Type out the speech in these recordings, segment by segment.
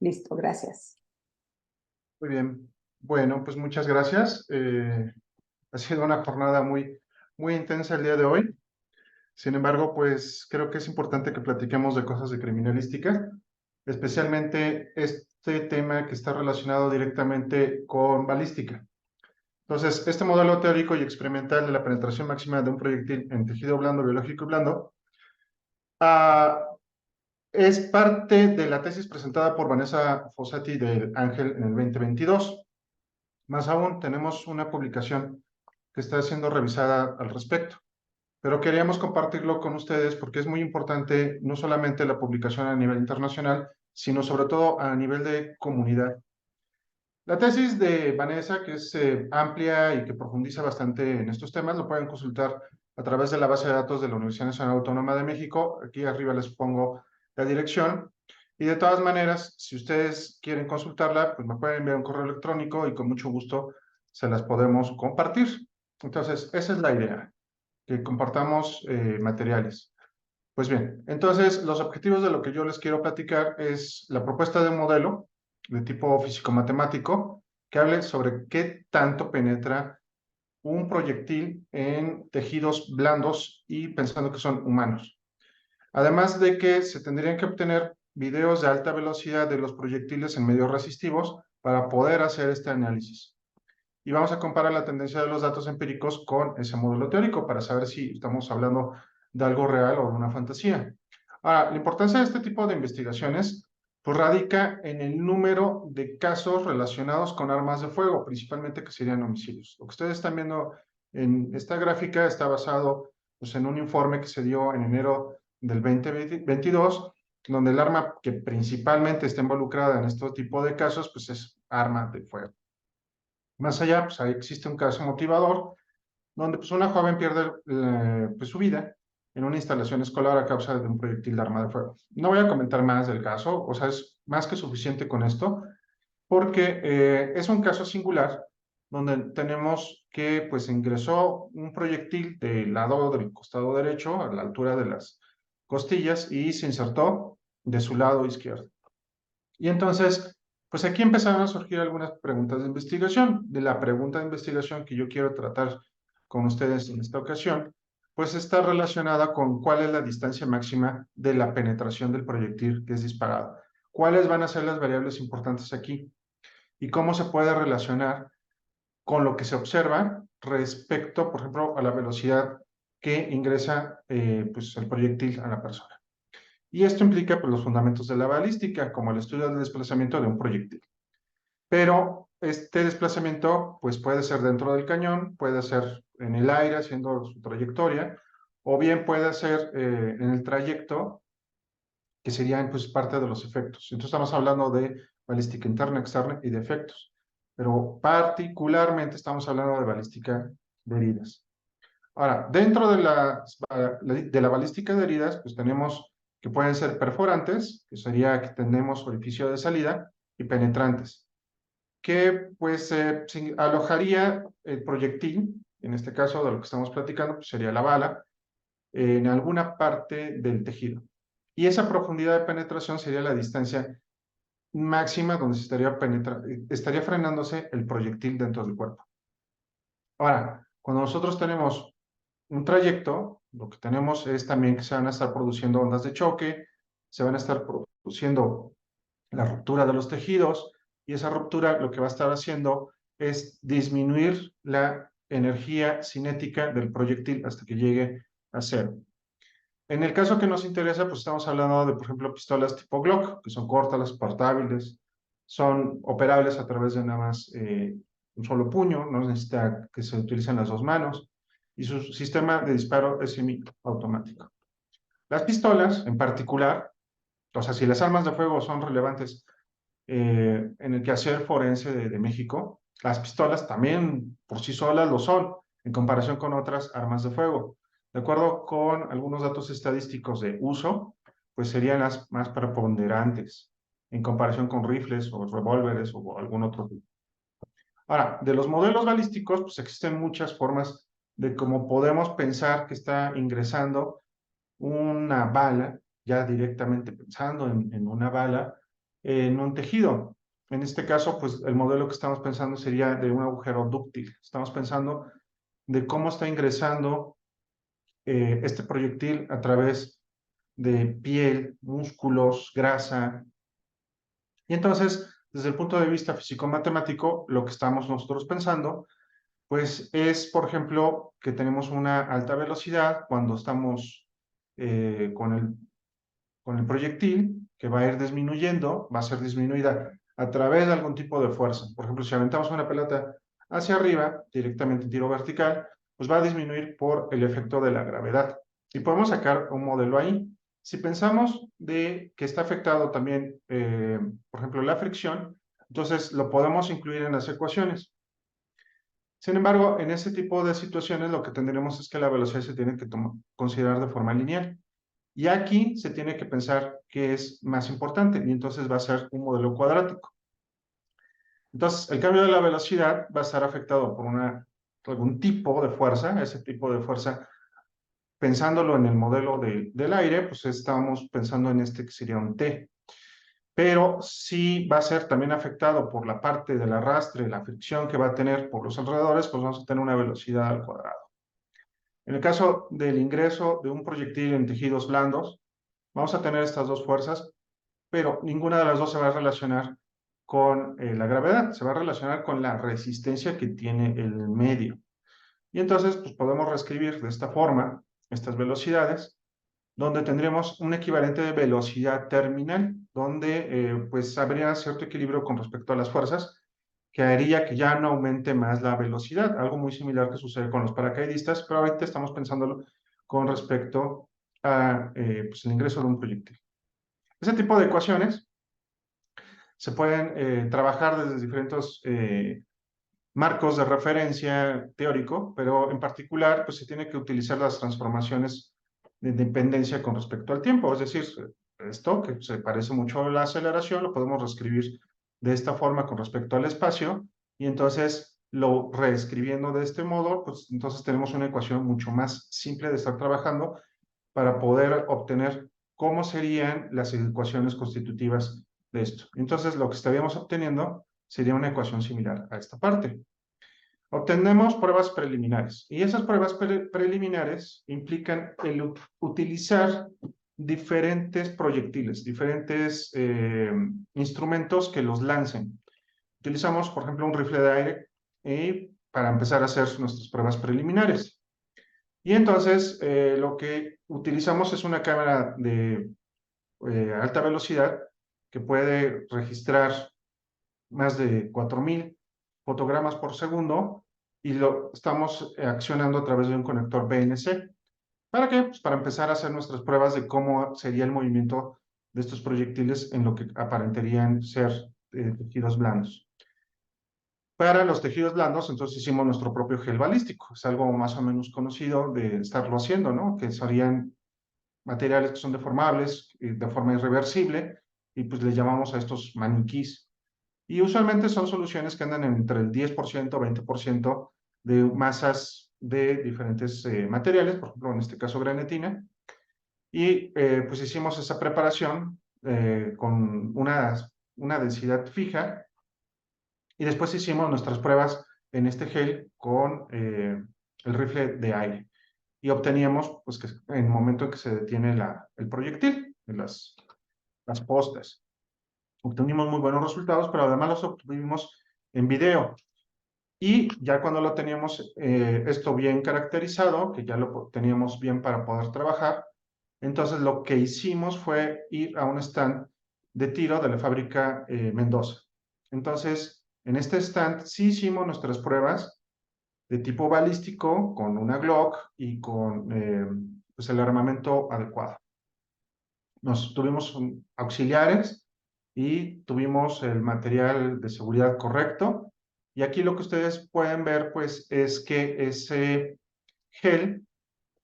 Listo, gracias. Muy bien. Bueno, pues muchas gracias. Ha sido una jornada muy intensa el día de hoy. Sin embargo, pues creo que es importante que platiquemos de cosas de criminalística, especialmente este tema que está relacionado directamente con balística. Entonces, este modelo teórico y experimental de la penetración máxima de un proyectil en tejido blando, biológico y blando, es parte de la tesis presentada por Vanessa Fossati del Ángel en el 2022. Más aún, tenemos una publicación que está siendo revisada al respecto, pero queríamos compartirlo con ustedes porque es muy importante no solamente la publicación a nivel internacional, sino sobre todo a nivel de comunidad. La tesis de Vanessa, que es amplia y que profundiza bastante en estos temas, lo pueden consultar a través de la base de datos de la Universidad Nacional Autónoma de México. Aquí arriba les pongo la dirección. Y de todas maneras, si ustedes quieren consultarla, pues me pueden enviar un correo electrónico y con mucho gusto se las podemos compartir. Entonces, esa es la idea, que compartamos materiales. Pues bien, entonces los objetivos de lo que yo les quiero platicar es la propuesta de un modelo de tipo físico-matemático que hable sobre qué tanto penetra un proyectil en tejidos blandos y pensando que son humanos. Además de que se tendrían que obtener videos de alta velocidad de los proyectiles en medios resistivos para poder hacer este análisis. Y vamos a comparar la tendencia de los datos empíricos con ese modelo teórico para saber si estamos hablando de algo real o de una fantasía. Ahora, la importancia de este tipo de investigaciones pues radica en el número de casos relacionados con armas de fuego, principalmente que serían homicidios. Lo que ustedes están viendo en esta gráfica está basado pues, en un informe que se dio en enero del 2022, donde el arma que principalmente está involucrada en este tipo de casos pues es arma de fuego. Más allá, pues ahí existe un caso motivador, donde pues una joven pierde pues, su vida en una instalación escolar a causa de un proyectil de arma de fuego. No voy a comentar más del caso, o sea, es más que suficiente con esto, porque es un caso singular donde tenemos que pues ingresó un proyectil del lado del costado derecho, a la altura de las costillas, y se insertó de su lado izquierdo. Y entonces, pues aquí empezaron a surgir algunas preguntas de investigación. De la pregunta de investigación que yo quiero tratar con ustedes en esta ocasión, pues está relacionada con cuál es la distancia máxima de la penetración del proyectil que es disparado. ¿Cuáles van a ser las variables importantes aquí? Y cómo se puede relacionar con lo que se observa respecto, por ejemplo, a la velocidad que ingresa pues, el proyectil a la persona. Y esto implica pues, los fundamentos de la balística, como el estudio del desplazamiento de un proyectil. Pero este desplazamiento pues, puede ser dentro del cañón, puede ser en el aire haciendo su trayectoria, o bien puede ser en el trayecto, que serían pues, parte de los efectos. Entonces estamos hablando de balística interna, externa y de efectos. Pero particularmente estamos hablando de balística de heridas. Ahora, dentro de la balística de heridas, pues tenemos que pueden ser perforantes, que sería que tenemos orificio de salida, y penetrantes, que pues alojaría el proyectil, en este caso de lo que estamos platicando, pues sería la bala, en alguna parte del tejido. Y esa profundidad de penetración sería la distancia máxima donde se estaría frenándose el proyectil dentro del cuerpo. Ahora, cuando nosotros tenemos un trayecto, lo que tenemos es también que se van a estar produciendo ondas de choque, se van a estar produciendo la ruptura de los tejidos, y esa ruptura lo que va a estar haciendo es disminuir la energía cinética del proyectil hasta que llegue a cero. En el caso que nos interesa, pues estamos hablando de, por ejemplo, pistolas tipo Glock, que son cortas, portables, son operables a través de nada más un solo puño, no necesita que se utilicen las dos manos, y su sistema de disparo es semiautomático. Las pistolas, en particular, o sea, si las armas de fuego son relevantes en el quehacer forense de México, las pistolas también por sí solas lo son, en comparación con otras armas de fuego. De acuerdo con algunos datos estadísticos de uso, pues serían las más preponderantes en comparación con rifles o revólveres o algún otro tipo. Ahora, de los modelos balísticos, pues existen muchas formas de cómo podemos pensar que está ingresando una bala, ya directamente pensando en una bala, en un tejido. En este caso, pues el modelo que estamos pensando sería de un agujero dúctil. Estamos pensando de cómo está ingresando este proyectil a través de piel, músculos, grasa. Y entonces, desde el punto de vista físico-matemático, lo que estamos nosotros pensando, pues es, por ejemplo, que tenemos una alta velocidad cuando estamos con el proyectil, que va a ir disminuyendo, va a ser disminuida a través de algún tipo de fuerza. Por ejemplo, si aventamos una pelota hacia arriba, directamente en tiro vertical, pues va a disminuir por el efecto de la gravedad. Y podemos sacar un modelo ahí. Si pensamos de que está afectado también, por ejemplo, la fricción, entonces lo podemos incluir en las ecuaciones. Sin embargo, en ese tipo de situaciones lo que tendremos es que la velocidad se tiene que considerar de forma lineal. Y aquí se tiene que pensar qué es más importante, y entonces va a ser un modelo cuadrático. Entonces, el cambio de la velocidad va a estar afectado por algún tipo de fuerza. Ese tipo de fuerza, pensándolo en el modelo del aire, pues estamos pensando en este que sería un T. Pero sí va a ser también afectado por la parte del arrastre, la fricción que va a tener por los alrededores, pues vamos a tener una velocidad al cuadrado. En el caso del ingreso de un proyectil en tejidos blandos, vamos a tener estas dos fuerzas, pero ninguna de las dos se va a relacionar con la gravedad, se va a relacionar con la resistencia que tiene el medio. Y entonces, pues podemos reescribir de esta forma estas velocidades, donde tendremos un equivalente de velocidad terminal, donde pues habría cierto equilibrio con respecto a las fuerzas, que haría que ya no aumente más la velocidad, algo muy similar que sucede con los paracaidistas, pero ahorita estamos pensándolo con respecto a pues el ingreso de un proyectil. Ese tipo de ecuaciones se pueden trabajar desde diferentes marcos de referencia teórico, pero en particular pues se tiene que utilizar las transformaciones de dependencia con respecto al tiempo, es decir, esto que se parece mucho a la aceleración lo podemos reescribir de esta forma con respecto al espacio y entonces lo reescribiendo de este modo, pues entonces tenemos una ecuación mucho más simple de estar trabajando para poder obtener cómo serían las ecuaciones constitutivas de esto. Entonces, lo que estaríamos obteniendo sería una ecuación similar a esta parte. Obtenemos pruebas preliminares y esas pruebas preliminares implican el utilizar diferentes proyectiles, diferentes instrumentos que los lancen. Utilizamos, por ejemplo, un rifle de aire para empezar a hacer nuestras pruebas preliminares. Y entonces lo que utilizamos es una cámara de alta velocidad que puede registrar más de 4000 fotogramas por segundo y lo estamos accionando a través de un conector BNC. ¿Para qué? Pues para empezar a hacer nuestras pruebas de cómo sería el movimiento de estos proyectiles en lo que aparentarían ser tejidos blandos. Para los tejidos blandos, entonces hicimos nuestro propio gel balístico. Es algo más o menos conocido de estarlo haciendo, ¿no? Que serían materiales que son deformables de forma irreversible y pues le llamamos a estos maniquís. Y usualmente son soluciones que andan entre el 10%, 20% de masas de diferentes materiales, por ejemplo, en este caso granitina. Y pues hicimos esa preparación con una densidad fija y después hicimos nuestras pruebas en este gel con el rifle de aire y obteníamos, pues, que en el momento en que se detiene el proyectil, las postas. Obtuvimos muy buenos resultados, pero además los obtuvimos en video. Y ya cuando lo teníamos esto bien caracterizado, que ya lo teníamos bien para poder trabajar, entonces lo que hicimos fue ir a un stand de tiro de la fábrica Mendoza. Entonces, en este stand sí hicimos nuestras pruebas de tipo balístico con una Glock y con pues el armamento adecuado. Nos tuvimos auxiliares y tuvimos el material de seguridad correcto. Y aquí lo que ustedes pueden ver, pues, es que ese gel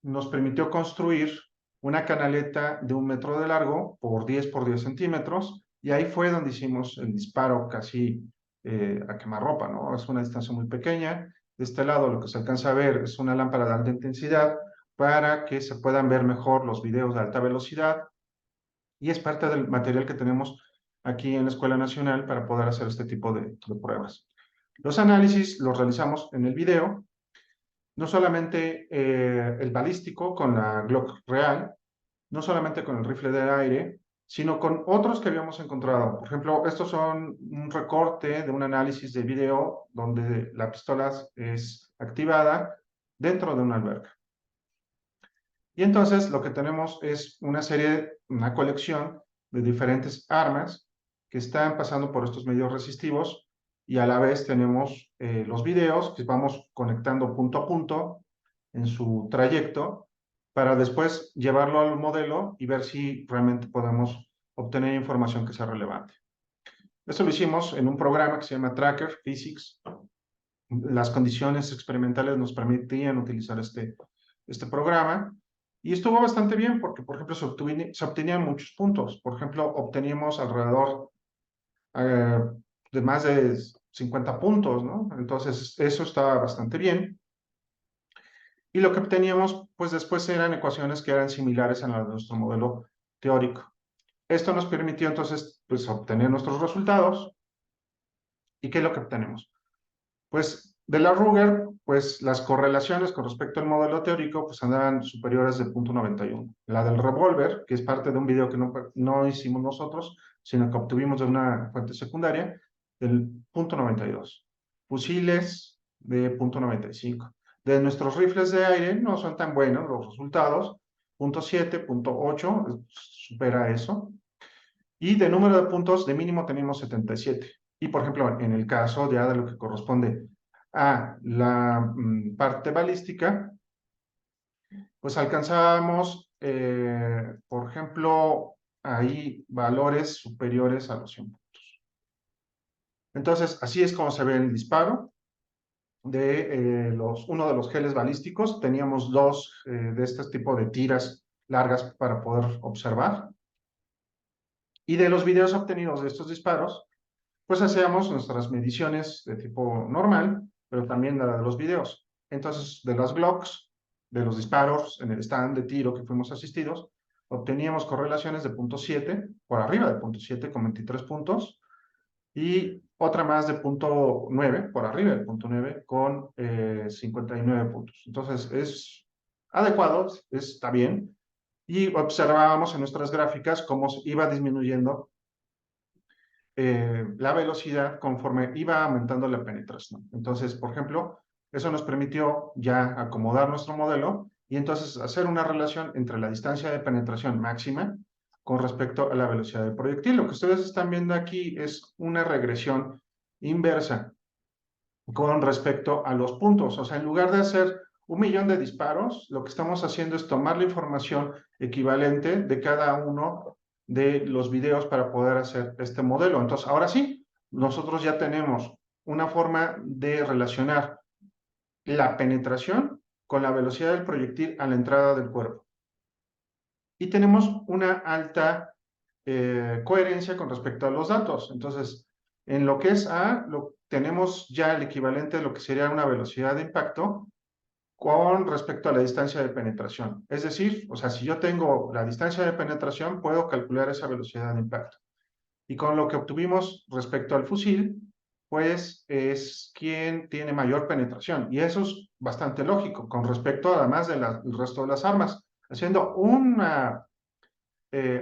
nos permitió construir una canaleta de 1 metro de largo por 10 por 10 centímetros. Y ahí fue donde hicimos el disparo casi a quemarropa, ¿no? Es una distancia muy pequeña. De este lado lo que se alcanza a ver es una lámpara de alta intensidad para que se puedan ver mejor los videos de alta velocidad y es parte del material que tenemos aquí en la Escuela Nacional para poder hacer este tipo de pruebas. Los análisis los realizamos en el video, no solamente el balístico con la Glock real, no solamente con el rifle de aire, sino con otros que habíamos encontrado. Por ejemplo, estos son un recorte de un análisis de video donde la pistola es activada dentro de una alberca. Y entonces lo que tenemos es una colección de diferentes armas que están pasando por estos medios resistivos y a la vez tenemos los videos que vamos conectando punto a punto en su trayecto para después llevarlo al modelo y ver si realmente podemos obtener información que sea relevante. Esto lo hicimos en un programa que se llama Tracker Physics. Las condiciones experimentales nos permitían utilizar este programa y estuvo bastante bien porque, por ejemplo, se obtenían muchos puntos. Por ejemplo, obteníamos alrededor eh, de más de 50 puntos, ¿no? Entonces, eso estaba bastante bien. Y lo que obteníamos, pues después eran ecuaciones que eran similares a las de nuestro modelo teórico. Esto nos permitió entonces, pues, obtener nuestros resultados. ¿Y qué es lo que obtenemos? Pues de la Ruger, pues las correlaciones con respecto al modelo teórico, pues andaban superiores de 0.91. La del revólver, que es parte de un video que no hicimos nosotros, sino que obtuvimos de una fuente secundaria, del 0.92. Fusiles de 0.95. De nuestros rifles de aire no son tan buenos los resultados, 0.7, 0.8, supera eso. Y de número de puntos, de mínimo tenemos 77. Y por ejemplo, en el caso ya de lo que corresponde a la parte balística, pues alcanzábamos, por ejemplo, ahí valores superiores a los 100 puntos. Entonces, así es como se ve el disparo de uno de los geles balísticos. Teníamos dos de este tipo de tiras largas para poder observar. Y de los videos obtenidos de estos disparos, pues hacíamos nuestras mediciones de tipo normal, pero también la de los videos. Entonces, de las Glocks, de los disparos en el stand de tiro que fuimos asistidos, obteníamos correlaciones de 0.7, por arriba de 0.7 con 23 puntos, y otra más de 0.9, por arriba de 0.9 con 59 puntos. Entonces, es adecuado, está bien, y observábamos en nuestras gráficas cómo iba disminuyendo la velocidad conforme iba aumentando la penetración. Entonces, por ejemplo, eso nos permitió ya acomodar nuestro modelo y entonces hacer una relación entre la distancia de penetración máxima con respecto a la velocidad del proyectil. Lo que ustedes están viendo aquí es una regresión inversa con respecto a los puntos. O sea, en lugar de hacer 1.000.000 de disparos, lo que estamos haciendo es tomar la información equivalente de cada uno de los videos para poder hacer este modelo. Entonces, ahora sí, nosotros ya tenemos una forma de relacionar la penetración con la velocidad del proyectil a la entrada del cuerpo. Y tenemos una alta coherencia con respecto a los datos. Entonces, en lo que es A, tenemos ya el equivalente de lo que sería una velocidad de impacto con respecto a la distancia de penetración. Es decir, o sea, si yo tengo la distancia de penetración, puedo calcular esa velocidad de impacto. Y con lo que obtuvimos respecto al fusil, pues es quien tiene mayor penetración. Y eso es bastante lógico con respecto además del resto de las armas. Haciendo una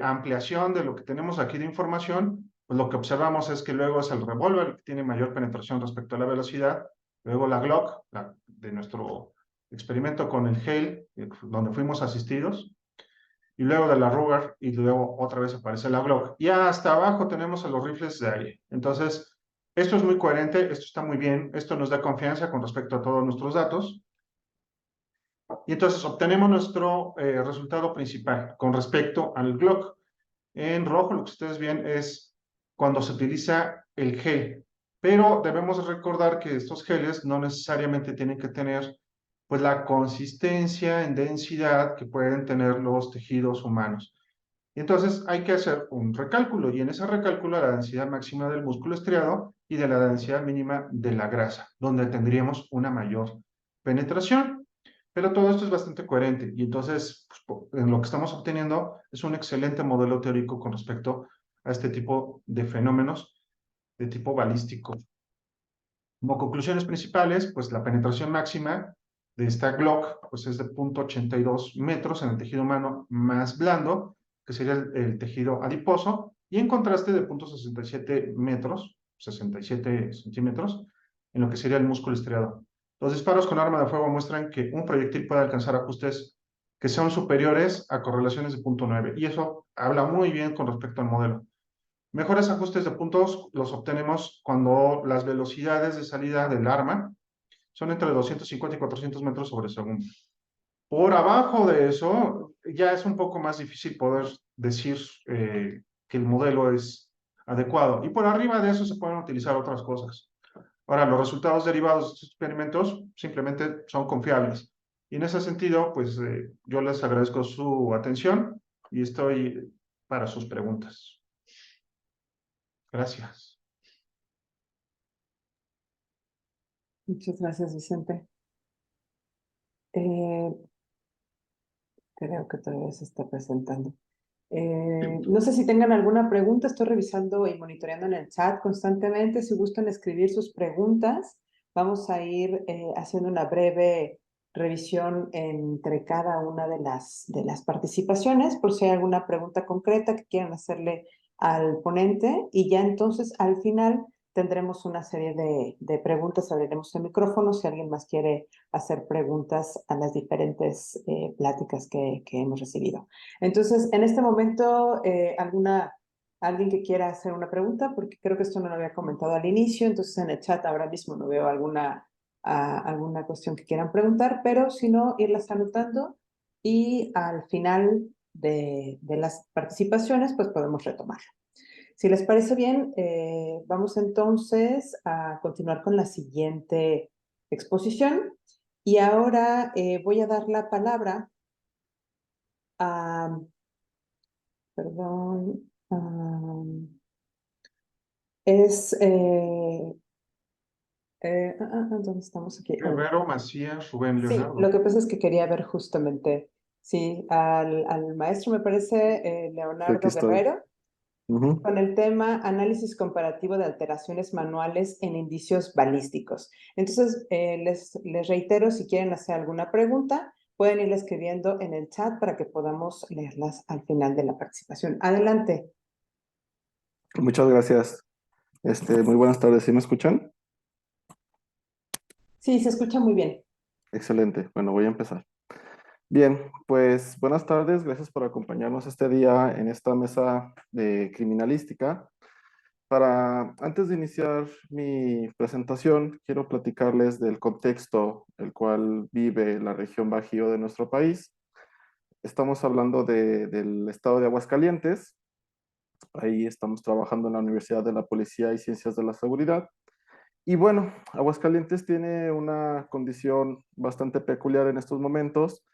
ampliación de lo que tenemos aquí de información, pues lo que observamos es que luego es el revólver que tiene mayor penetración respecto a la velocidad, luego la Glock, de nuestro experimento con el Hale, donde fuimos asistidos, y luego de la Ruger, y luego otra vez aparece la Glock. Y hasta abajo tenemos a los rifles de aire. Entonces, esto es muy coherente, esto está muy bien, esto nos da confianza con respecto a todos nuestros datos. Y entonces obtenemos nuestro resultado principal con respecto al Glock. En rojo lo que ustedes ven es cuando se utiliza el gel, pero debemos recordar que estos geles no necesariamente tienen que tener pues la consistencia en densidad que pueden tener los tejidos humanos. Y entonces hay que hacer un recálculo y en ese recálculo la densidad máxima del músculo estriado y de la densidad mínima de la grasa, donde tendríamos una mayor penetración. Pero todo esto es bastante coherente y entonces pues, en lo que estamos obteniendo es un excelente modelo teórico con respecto a este tipo de fenómenos de tipo balístico. Como conclusiones principales, pues la penetración máxima de esta Glock pues es de 0.82 metros en el tejido humano más blando, que sería el tejido adiposo, y en contraste de 0.67 metros, 67 centímetros, en lo que sería el músculo estriado. Los disparos con arma de fuego muestran que un proyectil puede alcanzar ajustes que sean superiores a correlaciones de 0.9, y eso habla muy bien con respecto al modelo. Mejores ajustes de puntos los obtenemos cuando las velocidades de salida del arma son entre 250 y 400 metros sobre segundo. Por abajo de eso, ya es un poco más difícil poder decir que el modelo es adecuado. Y por arriba de eso se pueden utilizar otras cosas. Ahora, los resultados derivados de estos experimentos simplemente son confiables. Y en ese sentido, pues yo les agradezco su atención y estoy para sus preguntas. Gracias. Muchas gracias, Vicente. Eh, Creo que todavía se está presentando. No sé si tengan alguna pregunta, estoy revisando y monitoreando en el chat constantemente. Si gustan escribir sus preguntas, vamos a ir haciendo una breve revisión entre cada una de las participaciones, por si hay alguna pregunta concreta que quieran hacerle al ponente, y ya entonces al final tendremos una serie de preguntas, abriremos el micrófono si alguien más quiere hacer preguntas a las diferentes pláticas que hemos recibido. Entonces, en este momento, alguien que quiera hacer una pregunta, porque creo que esto no lo había comentado al inicio, entonces en el chat ahora mismo no veo alguna cuestión que quieran preguntar, pero si no, irlas anotando y al final de las participaciones, pues podemos retomar. Si les parece bien, vamos entonces a continuar con la siguiente exposición. Y ahora voy a dar la palabra a, perdón, es, ¿dónde estamos aquí? Guerrero, Macías, Rubén, Sí, lo Leonardo. que pasa es que quería ver justamente, sí, al maestro me parece Sí, aquí Leonardo estoy. Guerrero, Ujú. con el tema análisis comparativo de alteraciones manuales en indicios balísticos. Entonces, les reitero, si quieren hacer alguna pregunta, pueden ir escribiendo en el chat para que podamos leerlas al final de la participación. Adelante. Muchas gracias. Muy buenas tardes. ¿Sí me escuchan? Sí, se escucha muy bien. Excelente. Bueno, voy a empezar. Bien, pues buenas tardes. Gracias por acompañarnos este día en esta mesa de criminalística. Antes de iniciar mi presentación, quiero platicarles del contexto el cual vive la región Bajío de nuestro país. Estamos hablando del estado de Aguascalientes. Ahí estamos trabajando en la Universidad de la Policía y Ciencias de la Seguridad. Y bueno, Aguascalientes tiene una condición bastante peculiar en estos momentos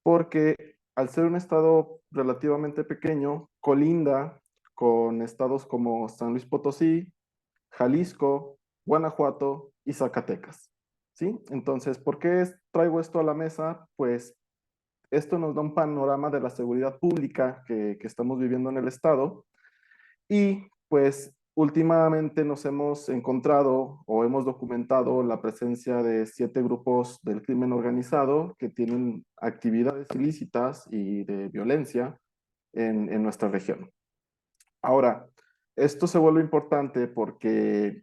porque al ser un estado relativamente pequeño, colinda con estados como San Luis Potosí, Jalisco, Guanajuato y Zacatecas. ¿Sí? Entonces, ¿por qué traigo esto a la mesa? Pues esto nos da un panorama de la seguridad pública que estamos viviendo en el estado y pues últimamente nos hemos encontrado o hemos documentado la presencia de 7 grupos del crimen organizado que tienen actividades ilícitas y de violencia en nuestra región. Ahora, esto se vuelve importante porque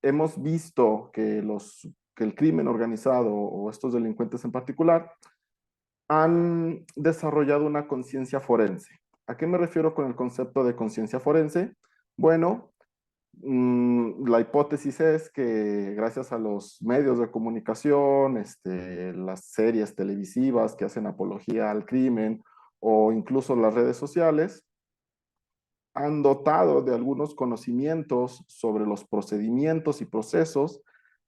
hemos visto que el crimen organizado o estos delincuentes en particular han desarrollado una conciencia forense. ¿A qué me refiero con el concepto de conciencia forense? Bueno, la hipótesis es que gracias a los medios de comunicación, las series televisivas que hacen apología al crimen o incluso las redes sociales, han dotado de algunos conocimientos sobre los procedimientos y procesos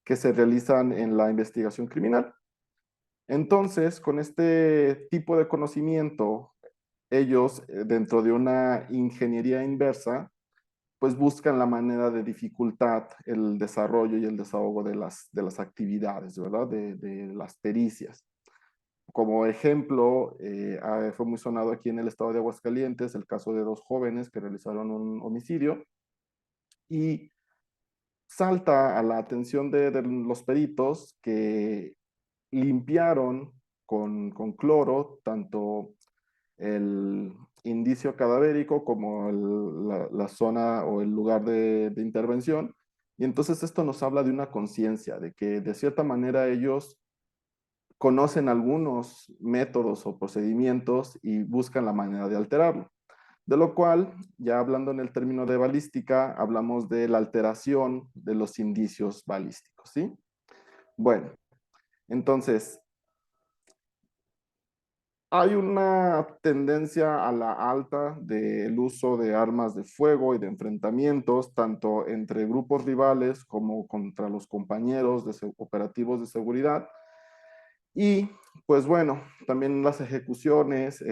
que se realizan en la investigación criminal. Entonces, con este tipo de conocimiento, ellos, dentro de una ingeniería inversa, pues buscan la manera de dificultar el desarrollo y el desahogo de las actividades, ¿verdad? De las pericias. Como ejemplo, fue muy sonado aquí en el estado de Aguascalientes el caso de dos jóvenes que realizaron un homicidio y salta a la atención de los peritos que limpiaron con cloro tanto el indicio cadavérico como la zona o el lugar de intervención. Y entonces esto nos habla de una conciencia, de que de cierta manera ellos conocen algunos métodos o procedimientos y buscan la manera de alterarlo. De lo cual, ya hablando en el término de balística, hablamos de la alteración de los indicios balísticos, ¿sí? Bueno, entonces, hay una tendencia a la alta del uso de armas de fuego y de enfrentamientos, tanto entre grupos rivales como contra los compañeros de operativos de seguridad. Y pues bueno, también las ejecuciones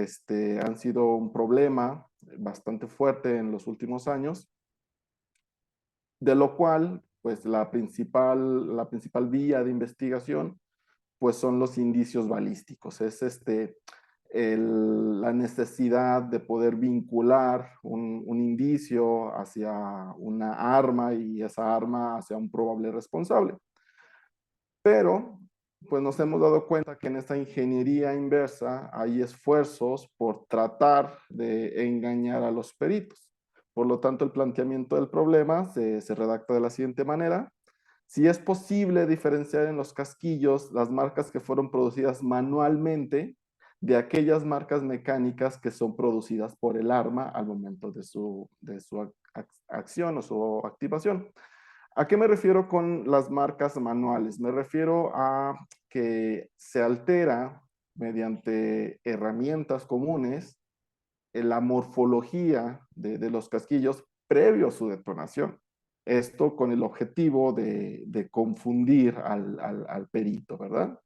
han sido un problema bastante fuerte en los últimos años, de lo cual pues la principal vía de investigación pues son los indicios balísticos. Es la necesidad de poder vincular un indicio hacia una arma y esa arma hacia un probable responsable. Pero pues nos hemos dado cuenta que en esta ingeniería inversa hay esfuerzos por tratar de engañar a los peritos. Por lo tanto, el planteamiento del problema se redacta de la siguiente manera. Si es posible diferenciar en los casquillos las marcas que fueron producidas manualmente de aquellas marcas mecánicas que son producidas por el arma al momento de su acción o su activación. ¿A qué me refiero con las marcas manuales? Me refiero a que se altera mediante herramientas comunes la morfología de los casquillos previo a su detonación. Esto con el objetivo de confundir al perito, ¿verdad?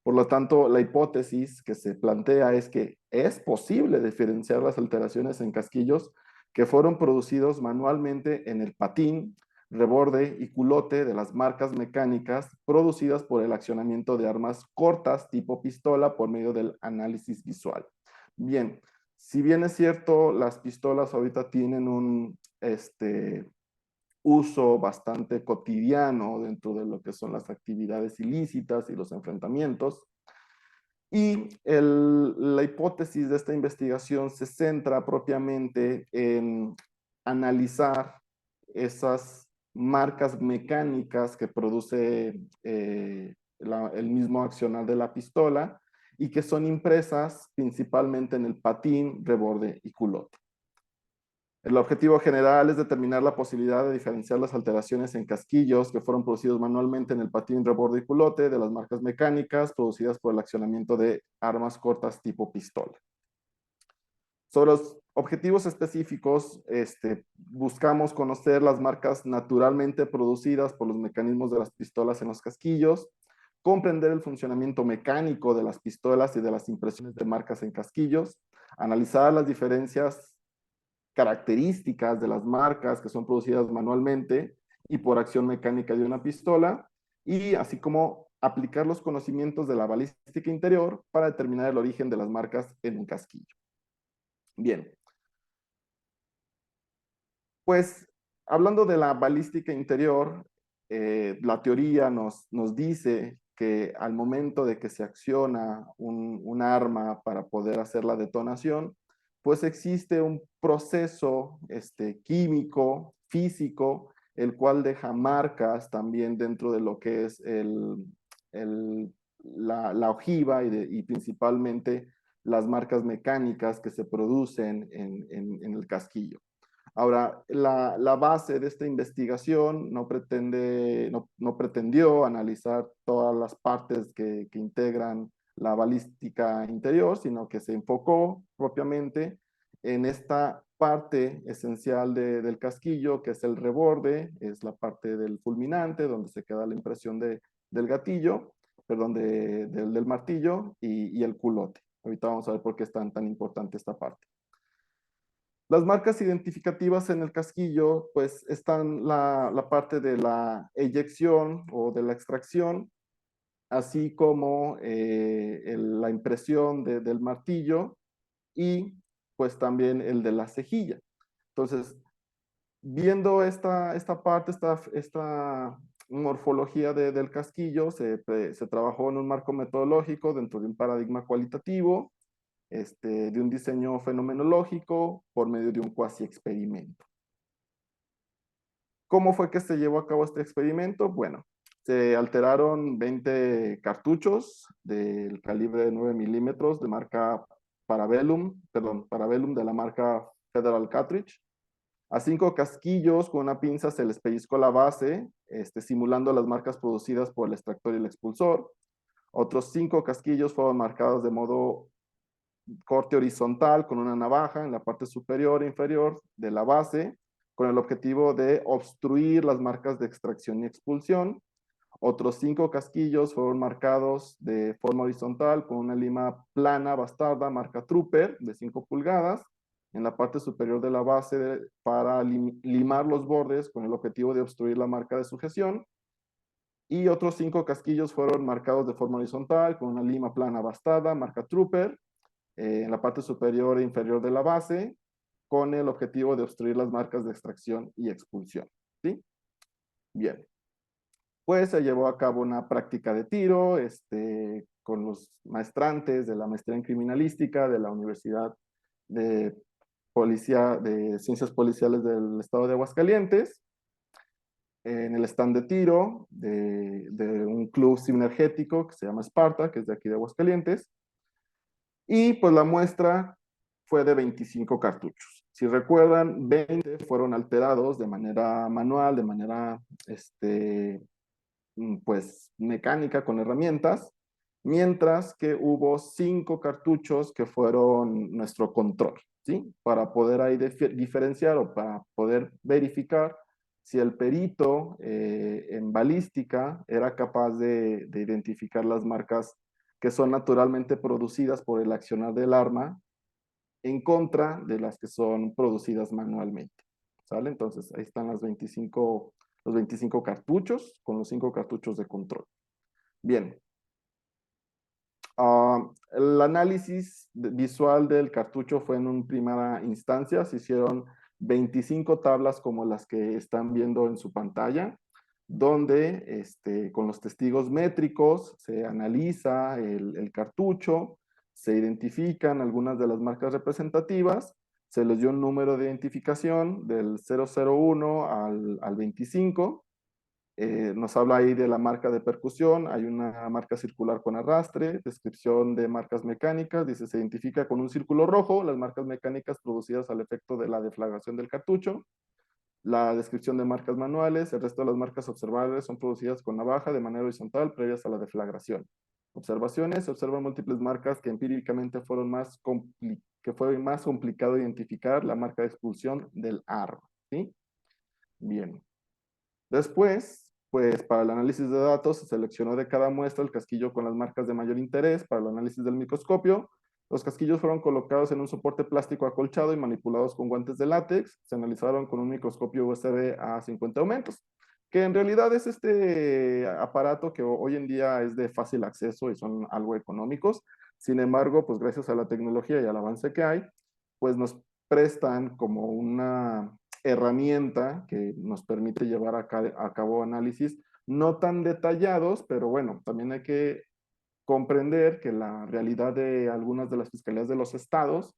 Por lo tanto, la hipótesis que se plantea es que es posible diferenciar las alteraciones en casquillos que fueron producidos manualmente en el patín, reborde y culote de las marcas mecánicas producidas por el accionamiento de armas cortas tipo pistola por medio del análisis visual. Bien, si bien es cierto, las pistolas ahorita tienen un uso bastante cotidiano dentro de lo que son las actividades ilícitas y los enfrentamientos, y la hipótesis de esta investigación se centra propiamente en analizar esas marcas mecánicas que produce el mismo accionar de la pistola y que son impresas principalmente en el patín, reborde y culote. El objetivo general es determinar la posibilidad de diferenciar las alteraciones en casquillos que fueron producidos manualmente en el patín, reborde y culote de las marcas mecánicas producidas por el accionamiento de armas cortas tipo pistola. Sobre los objetivos específicos, buscamos conocer las marcas naturalmente producidas por los mecanismos de las pistolas en los casquillos, comprender el funcionamiento mecánico de las pistolas y de las impresiones de marcas en casquillos, analizar las diferencias características de las marcas que son producidas manualmente y por acción mecánica de una pistola, y así como aplicar los conocimientos de la balística interior para determinar el origen de las marcas en un casquillo. Bien, pues hablando de la balística interior, la teoría nos dice que al momento de que se acciona un arma para poder hacer la detonación, pues existe un proceso químico, físico, el cual deja marcas también dentro de lo que es la ojiva y principalmente las marcas mecánicas que se producen en el casquillo. Ahora, la base de esta investigación no pretendió analizar todas las partes que integran la balística interior, sino que se enfocó propiamente en esta parte esencial del casquillo, que es el reborde, es la parte del fulminante, donde se queda la impresión del gatillo, perdón, del martillo y el culote. Ahorita vamos a ver por qué es tan importante esta parte. Las marcas identificativas en el casquillo, pues están la parte de la eyección o de la extracción, así como la impresión del martillo y pues también el de la cejilla. Entonces, viendo esta parte, esta morfología del casquillo, se trabajó en un marco metodológico dentro de un paradigma cualitativo, de un diseño fenomenológico por medio de un cuasi experimento. ¿Cómo fue que se llevó a cabo este experimento? Bueno, se alteraron 20 cartuchos del calibre de 9 milímetros de marca Parabellum, perdón, Parabellum de la marca Federal Cartridge. A 5 casquillos con una pinza se les pellizcó la base, simulando las marcas producidas por el extractor y el expulsor. Otros 5 casquillos fueron marcados de modo corte horizontal con una navaja en la parte superior e inferior de la base, con el objetivo de obstruir las marcas de extracción y expulsión. Otros 5 casquillos fueron marcados de forma horizontal con una lima plana bastarda marca Trooper de 5 pulgadas en la parte superior de la base para limar los bordes con el objetivo de obstruir la marca de sujeción. Y otros 5 casquillos fueron marcados de forma horizontal con una lima plana bastarda marca Trooper en la parte superior e inferior de la base con el objetivo de obstruir las marcas de extracción y expulsión. ¿Sí? Bien. Pues se llevó a cabo una práctica de tiro con los maestrantes de la maestría en criminalística de la Universidad de Ciencias Policiales del Estado de Aguascalientes, en el stand de tiro de un club cibernético que se llama Sparta, que es de aquí de Aguascalientes, y pues la muestra fue de 25 cartuchos. Si recuerdan, 20 fueron alterados de manera manual, de manera pues mecánica con herramientas, mientras que hubo 5 cartuchos que fueron nuestro control, ¿sí? Para poder ahí diferenciar o para poder verificar si el perito en balística era capaz de identificar las marcas que son naturalmente producidas por el accionar del arma en contra de las que son producidas manualmente. ¿Sale? Entonces, ahí están los 25 cartuchos con los 5 cartuchos de control. Bien. El análisis visual del cartucho fue en una primera instancia. Se hicieron 25 tablas como las que están viendo en su pantalla, donde con los testigos métricos se analiza el cartucho, se identifican algunas de las marcas representativas, se les dio un número de identificación del 001 al 25. Nos habla ahí de la marca de percusión, hay una marca circular con arrastre, descripción de marcas mecánicas, dice se identifica con un círculo rojo las marcas mecánicas producidas al efecto de la deflagración del cartucho, la descripción de marcas manuales, el resto de las marcas observables son producidas con navaja de manera horizontal previas a la deflagración. Observaciones, se observan múltiples marcas que empíricamente que fue más complicado identificar la marca de expulsión del arma, ¿sí? Bien. Después, pues para el análisis de datos se seleccionó de cada muestra el casquillo con las marcas de mayor interés para el análisis del microscopio. Los casquillos fueron colocados en un soporte plástico acolchado y manipulados con guantes de látex. Se analizaron con un microscopio USB a 50 aumentos, que en realidad es este aparato que hoy en día es de fácil acceso y son algo económicos. Sin embargo, pues gracias a la tecnología y al avance que hay, pues nos prestan como una herramienta que nos permite llevar a cabo análisis no tan detallados, pero bueno, también hay que comprender que la realidad de algunas de las fiscalías de los estados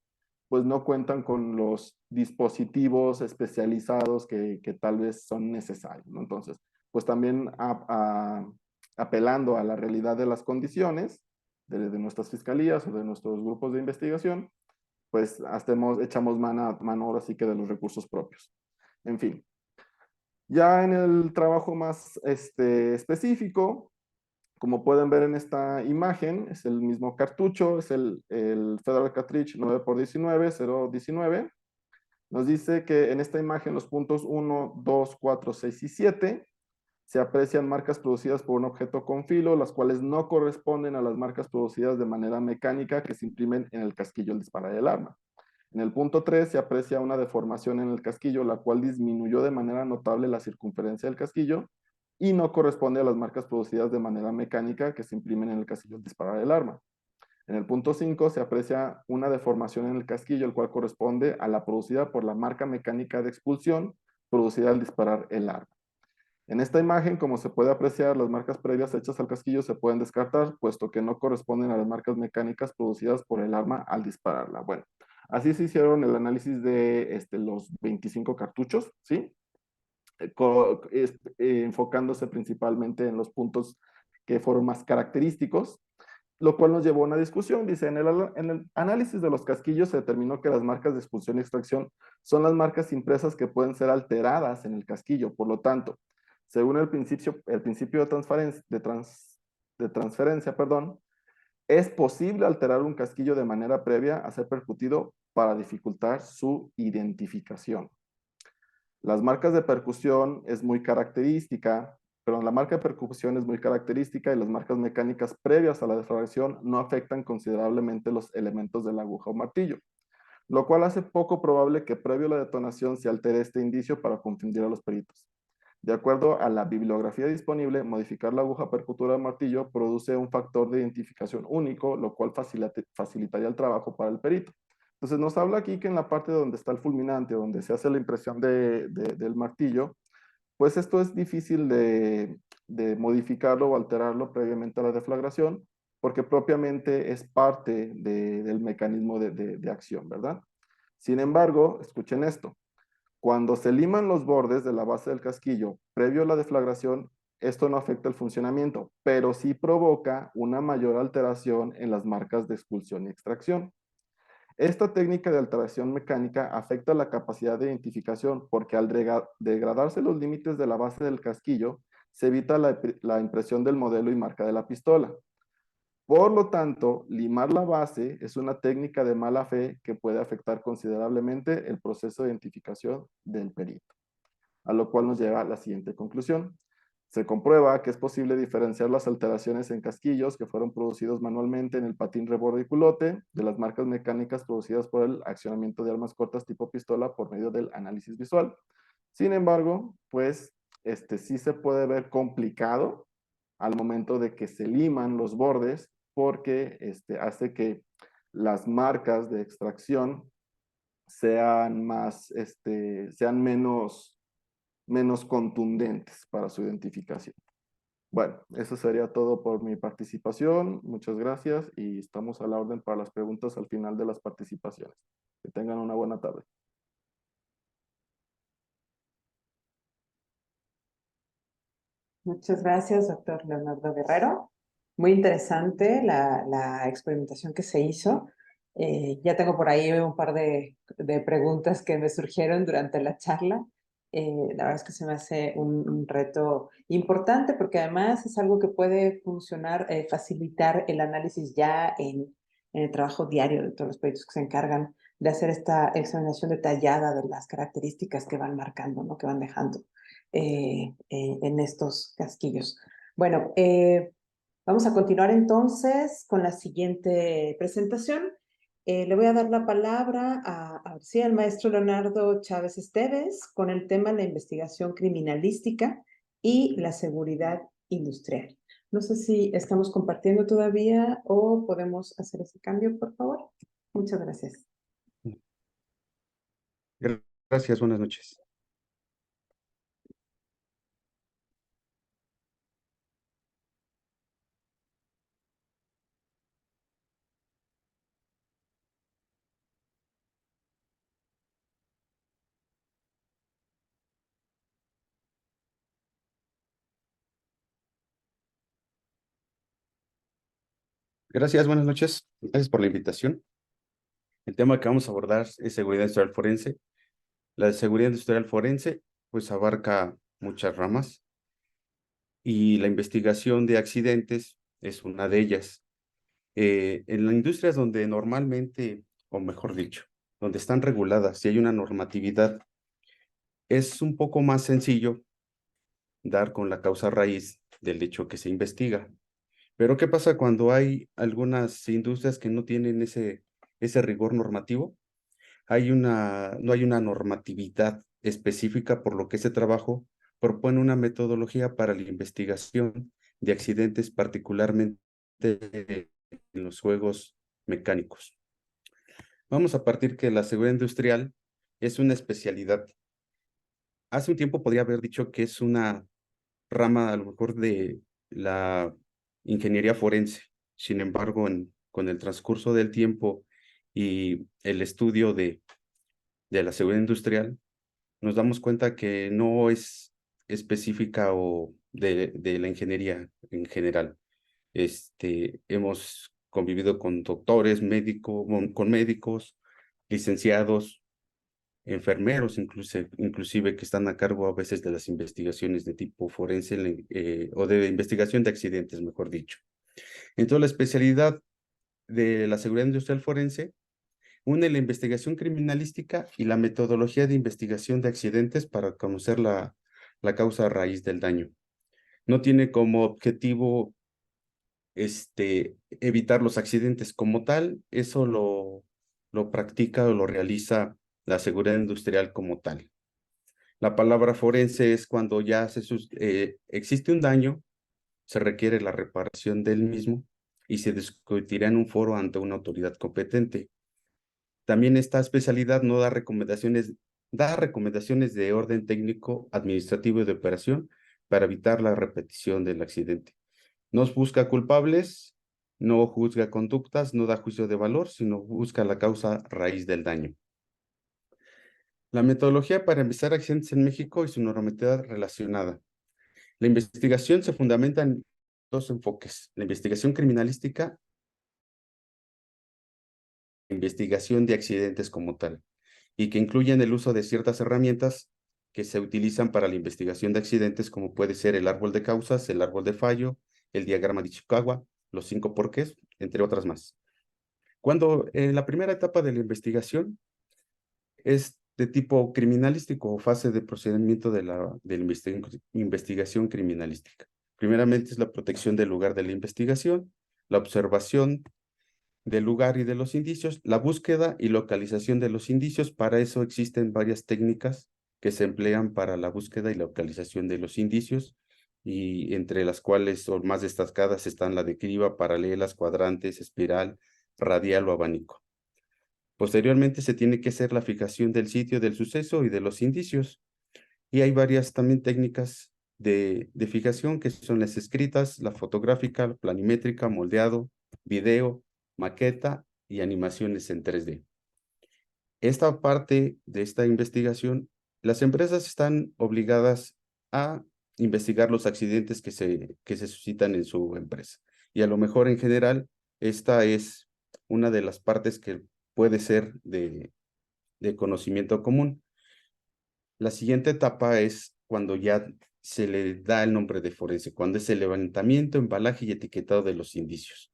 pues no cuentan con los dispositivos especializados que tal vez son necesarios, ¿no? Entonces, pues también apelando a la realidad de las condiciones de nuestras fiscalías o de nuestros grupos de investigación, pues hasta echamos mano ahora sí que de los recursos propios. En fin, ya en el trabajo más específico, como pueden ver en esta imagen, es el mismo cartucho, es el Federal Cartridge 9x19, 019. Nos dice que en esta imagen los puntos 1, 2, 4, 6 y 7 se aprecian marcas producidas por un objeto con filo, las cuales no corresponden a las marcas producidas de manera mecánica que se imprimen en el casquillo al disparar el arma. En el punto 3 se aprecia una deformación en el casquillo, la cual disminuyó de manera notable la circunferencia del casquillo y no corresponde a las marcas producidas de manera mecánica que se imprimen en el casquillo al disparar el arma. En el punto 5 se aprecia una deformación en el casquillo, el cual corresponde a la producida por la marca mecánica de expulsión producida al disparar el arma. En esta imagen, como se puede apreciar, las marcas previas hechas al casquillo se pueden descartar, puesto que no corresponden a las marcas mecánicas producidas por el arma al dispararla. Bueno, así se hicieron el análisis de los 25 cartuchos, ¿sí? Enfocándose principalmente en los puntos que fueron más característicos, lo cual nos llevó a una discusión. Dice, en el análisis de los casquillos se determinó que las marcas de expulsión y extracción son las marcas impresas que pueden ser alteradas en el casquillo. Por lo tanto, según el principio de transferencia, es posible alterar un casquillo de manera previa a ser percutido para dificultar su identificación. Las marcas de percusión es muy característica, pero la marca de percusión es muy característica y las marcas mecánicas previas a la deflagración no afectan considerablemente los elementos de la aguja o martillo, lo cual hace poco probable que previo a la detonación se altere este indicio para confundir a los peritos. De acuerdo a la bibliografía disponible, modificar la aguja percutora del martillo produce un factor de identificación único, lo cual facilitaría el trabajo para el perito. Entonces nos habla aquí que en la parte donde está el fulminante, donde se hace la impresión del martillo, pues esto es difícil de modificarlo o alterarlo previamente a la deflagración, porque propiamente es parte del mecanismo de acción, ¿verdad? Sin embargo, escuchen esto, cuando se liman los bordes de la base del casquillo previo a la deflagración, esto no afecta el funcionamiento, pero sí provoca una mayor alteración en las marcas de expulsión y extracción. Esta técnica de alteración mecánica afecta la capacidad de identificación porque al degradarse los límites de la base del casquillo, se evita la impresión del modelo y marca de la pistola. Por lo tanto, limar la base es una técnica de mala fe que puede afectar considerablemente el proceso de identificación del perito, a lo cual nos lleva a la siguiente conclusión. Se comprueba que es posible diferenciar las alteraciones en casquillos que fueron producidos manualmente en el patín, reborde y culote de las marcas mecánicas producidas por el accionamiento de armas cortas tipo pistola por medio del análisis visual. Sin embargo, pues sí se puede ver complicado al momento de que se liman los bordes porque hace que las marcas de extracción sean sean menos contundentes para su identificación. Bueno, eso sería todo por mi participación. Muchas gracias y estamos a la orden para las preguntas al final de las participaciones. Que tengan una buena tarde. Muchas gracias, doctor Leonardo Guerrero. Muy interesante la experimentación que se hizo. Ya tengo por ahí un par de preguntas que me surgieron durante la charla. La verdad es que se me hace un reto importante porque además es algo que puede funcionar, facilitar el análisis ya en el trabajo diario de todos los peritos que se encargan de hacer esta examinación detallada de las características que van marcando, ¿no? Que van dejando en estos casquillos. Bueno, vamos a continuar entonces con la siguiente presentación. Le voy a dar la palabra al maestro Leonardo Chávez Esteves con el tema la investigación criminalística y la seguridad industrial. No sé si estamos compartiendo todavía o podemos hacer ese cambio, por favor. Muchas gracias. Gracias, buenas noches. Gracias, buenas noches. Gracias por la invitación. El tema que vamos a abordar es seguridad industrial forense. La seguridad industrial forense, pues, abarca muchas ramas y la investigación de accidentes es una de ellas. En las industrias donde normalmente, o mejor dicho, donde están reguladas y hay una normatividad, es un poco más sencillo dar con la causa raíz del hecho que se investiga. Pero ¿qué pasa cuando hay algunas industrias que no tienen ese rigor normativo? No hay una normatividad específica, por lo que ese trabajo propone una metodología para la investigación de accidentes, particularmente en los juegos mecánicos. Vamos a partir que la seguridad industrial es una especialidad. Hace un tiempo podría haber dicho que es una rama a lo mejor de la ingeniería forense. Sin embargo, con el transcurso del tiempo y el estudio de la seguridad industrial, nos damos cuenta que no es específica o de la ingeniería en general. Hemos convivido con doctores, con médicos, licenciados, enfermeros, inclusive que están a cargo a veces de las investigaciones de tipo forense o de investigación de accidentes, mejor dicho. Entonces, la especialidad de la seguridad industrial forense une la investigación criminalística y la metodología de investigación de accidentes para conocer la causa raíz del daño. No tiene como objetivo evitar los accidentes como tal, eso lo practica o lo realiza la seguridad industrial como tal. La palabra forense es cuando ya existe un daño, se requiere la reparación del mismo y se discutirá en un foro ante una autoridad competente. También esta especialidad no da recomendaciones de orden técnico, administrativo y de operación para evitar la repetición del accidente. No busca culpables, no juzga conductas, no da juicio de valor, sino busca la causa raíz del daño. La metodología para investigar accidentes en México y su normatividad relacionada. La investigación se fundamenta en dos enfoques: la investigación criminalística e investigación de accidentes como tal, y que incluyen el uso de ciertas herramientas que se utilizan para la investigación de accidentes, como puede ser el árbol de causas, el árbol de fallo, el diagrama de Ishikawa, los 5 porqués, entre otras más. Cuando en la primera etapa de la investigación es de tipo criminalístico o fase de procedimiento de la investigación criminalística. Primeramente es la protección del lugar de la investigación, la observación del lugar y de los indicios, la búsqueda y localización de los indicios. Para eso existen varias técnicas que se emplean para la búsqueda y localización de los indicios, y entre las cuales son más destacadas están la de criba, paralelas, cuadrantes, espiral, radial o abanico. Posteriormente se tiene que hacer la fijación del sitio del suceso y de los indicios. Y hay varias también técnicas de fijación, que son las escritas, la fotográfica, la planimétrica, moldeado, video, maqueta y animaciones en 3D. Esta parte de esta investigación, las empresas están obligadas a investigar los accidentes que se suscitan en su empresa. Y a lo mejor en general, esta es una de las partes que puede ser de conocimiento común. La siguiente etapa es cuando ya se le da el nombre de forense, cuando es el levantamiento, embalaje y etiquetado de los indicios.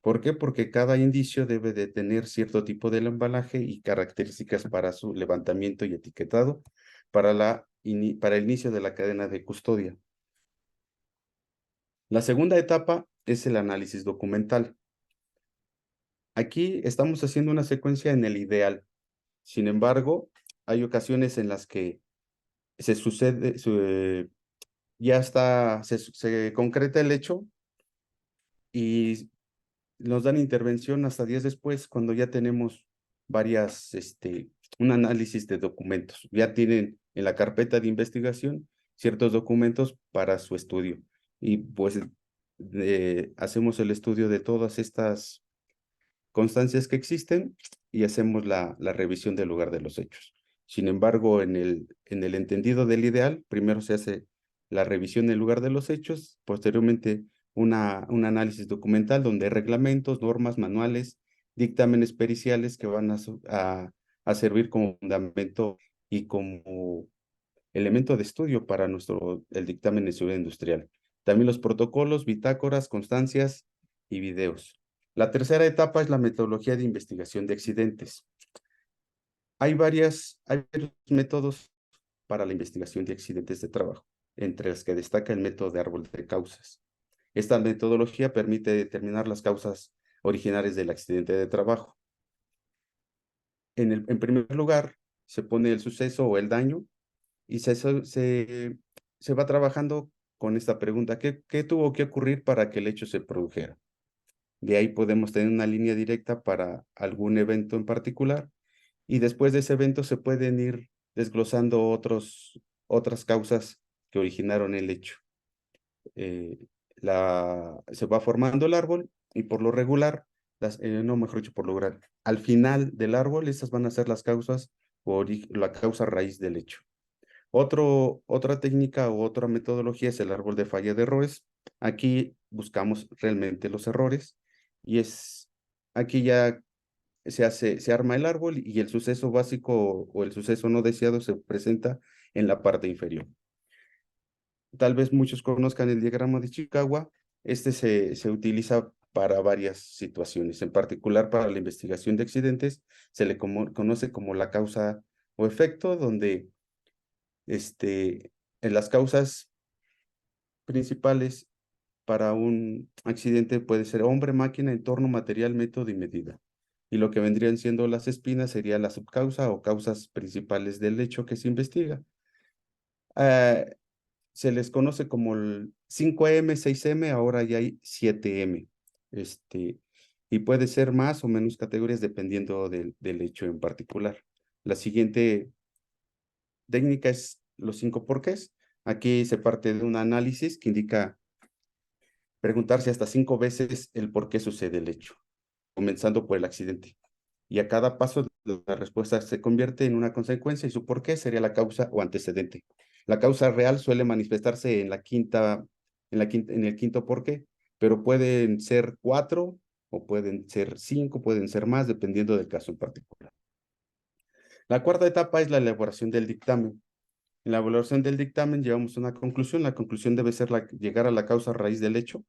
¿Por qué? Porque cada indicio debe de tener cierto tipo de embalaje y características para su levantamiento y etiquetado para el inicio de la cadena de custodia. La segunda etapa es el análisis documental. Aquí estamos haciendo una secuencia en el ideal. Sin embargo, hay ocasiones en las que se concreta el hecho y nos dan intervención hasta días después, cuando ya tenemos un análisis de documentos. Ya tienen en la carpeta de investigación ciertos documentos para su estudio. Y pues hacemos el estudio de todas estas constancias que existen y hacemos la revisión del lugar de los hechos. Sin embargo, en el entendido del ideal, primero se hace la revisión del lugar de los hechos, posteriormente un análisis documental donde hay reglamentos, normas, manuales, dictámenes periciales que van a servir como fundamento y como elemento de estudio para el dictamen de seguridad industrial. También los protocolos, bitácoras, constancias y videos. La tercera etapa es la metodología de investigación de accidentes. Hay varios métodos para la investigación de accidentes de trabajo, entre las que destaca el método de árbol de causas. Esta metodología permite determinar las causas originales del accidente de trabajo. En primer lugar, se pone el suceso o el daño y se se va trabajando con esta pregunta, ¿qué tuvo que ocurrir para que el hecho se produjera? De ahí podemos tener una línea directa para algún evento en particular y después de ese evento se pueden ir desglosando otras causas que originaron el hecho. Se va formando el árbol y por lo regular, no mejor dicho, por lo regular, al final del árbol, estas van a ser las causas o la causa raíz del hecho. Otra técnica u otra metodología es el árbol de falla de errores. Aquí buscamos realmente los errores y aquí ya se arma el árbol y el suceso básico o el suceso no deseado se presenta en la parte inferior. Tal vez muchos conozcan el diagrama de Chicagua. Este se utiliza para varias situaciones, en particular para la investigación de accidentes, se le conoce como la causa o efecto, donde en las causas principales para un accidente puede ser hombre, máquina, entorno, material, método y medida. Y lo que vendrían siendo las espinas sería la subcausa o causas principales del hecho que se investiga. Se les conoce como el 5M, 6M, ahora ya hay 7M. Y puede ser más o menos categorías dependiendo del hecho en particular. La siguiente técnica es los 5 porqués. Aquí se parte de un análisis que indica preguntarse hasta 5 veces el por qué sucede el hecho, comenzando por el accidente. Y a cada paso la respuesta se convierte en una consecuencia y su por qué sería la causa o antecedente. La causa real suele manifestarse en el quinto por qué, pero pueden ser 4 o pueden ser 5, pueden ser más, dependiendo del caso en particular. La cuarta etapa es la elaboración del dictamen. En la evaluación del dictamen llevamos una conclusión. La conclusión debe ser llegar a la causa raíz del hecho.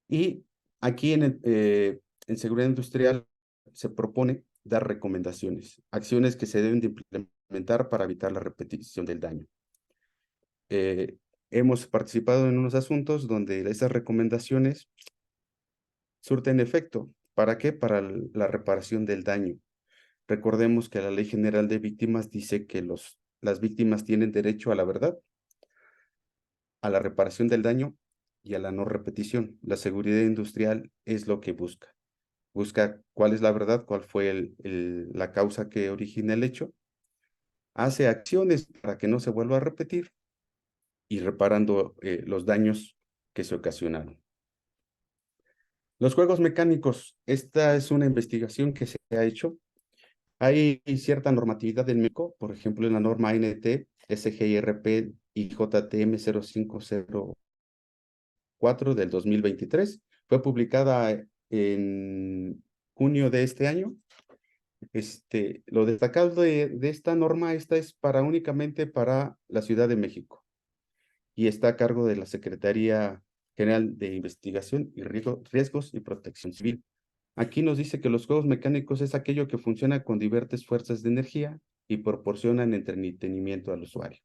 Y aquí en seguridad industrial se propone dar recomendaciones, acciones que se deben de implementar para evitar la repetición del daño. Hemos participado en unos asuntos donde esas recomendaciones surten efecto. ¿Para qué? Para la reparación del daño. Recordemos que la Ley General de Víctimas dice que las víctimas tienen derecho a la verdad, a la reparación del daño y a la no repetición. La seguridad industrial es lo que busca. Busca cuál es la verdad, cuál fue la causa que origina el hecho, hace acciones para que no se vuelva a repetir y reparando los daños que se ocasionaron. Los juegos mecánicos, esta es una investigación que se ha hecho. Hay cierta normatividad del México, por ejemplo, en la norma ANT, SGIRP y JTM 0504 del 2023. Fue publicada en junio de este año. Lo destacado de esta norma, esta es únicamente para la Ciudad de México y está a cargo de la Secretaría General de Investigación y Riesgos y Protección Civil. Aquí nos dice que los juegos mecánicos es aquello que funciona con diversas fuerzas de energía y proporcionan entretenimiento al usuario.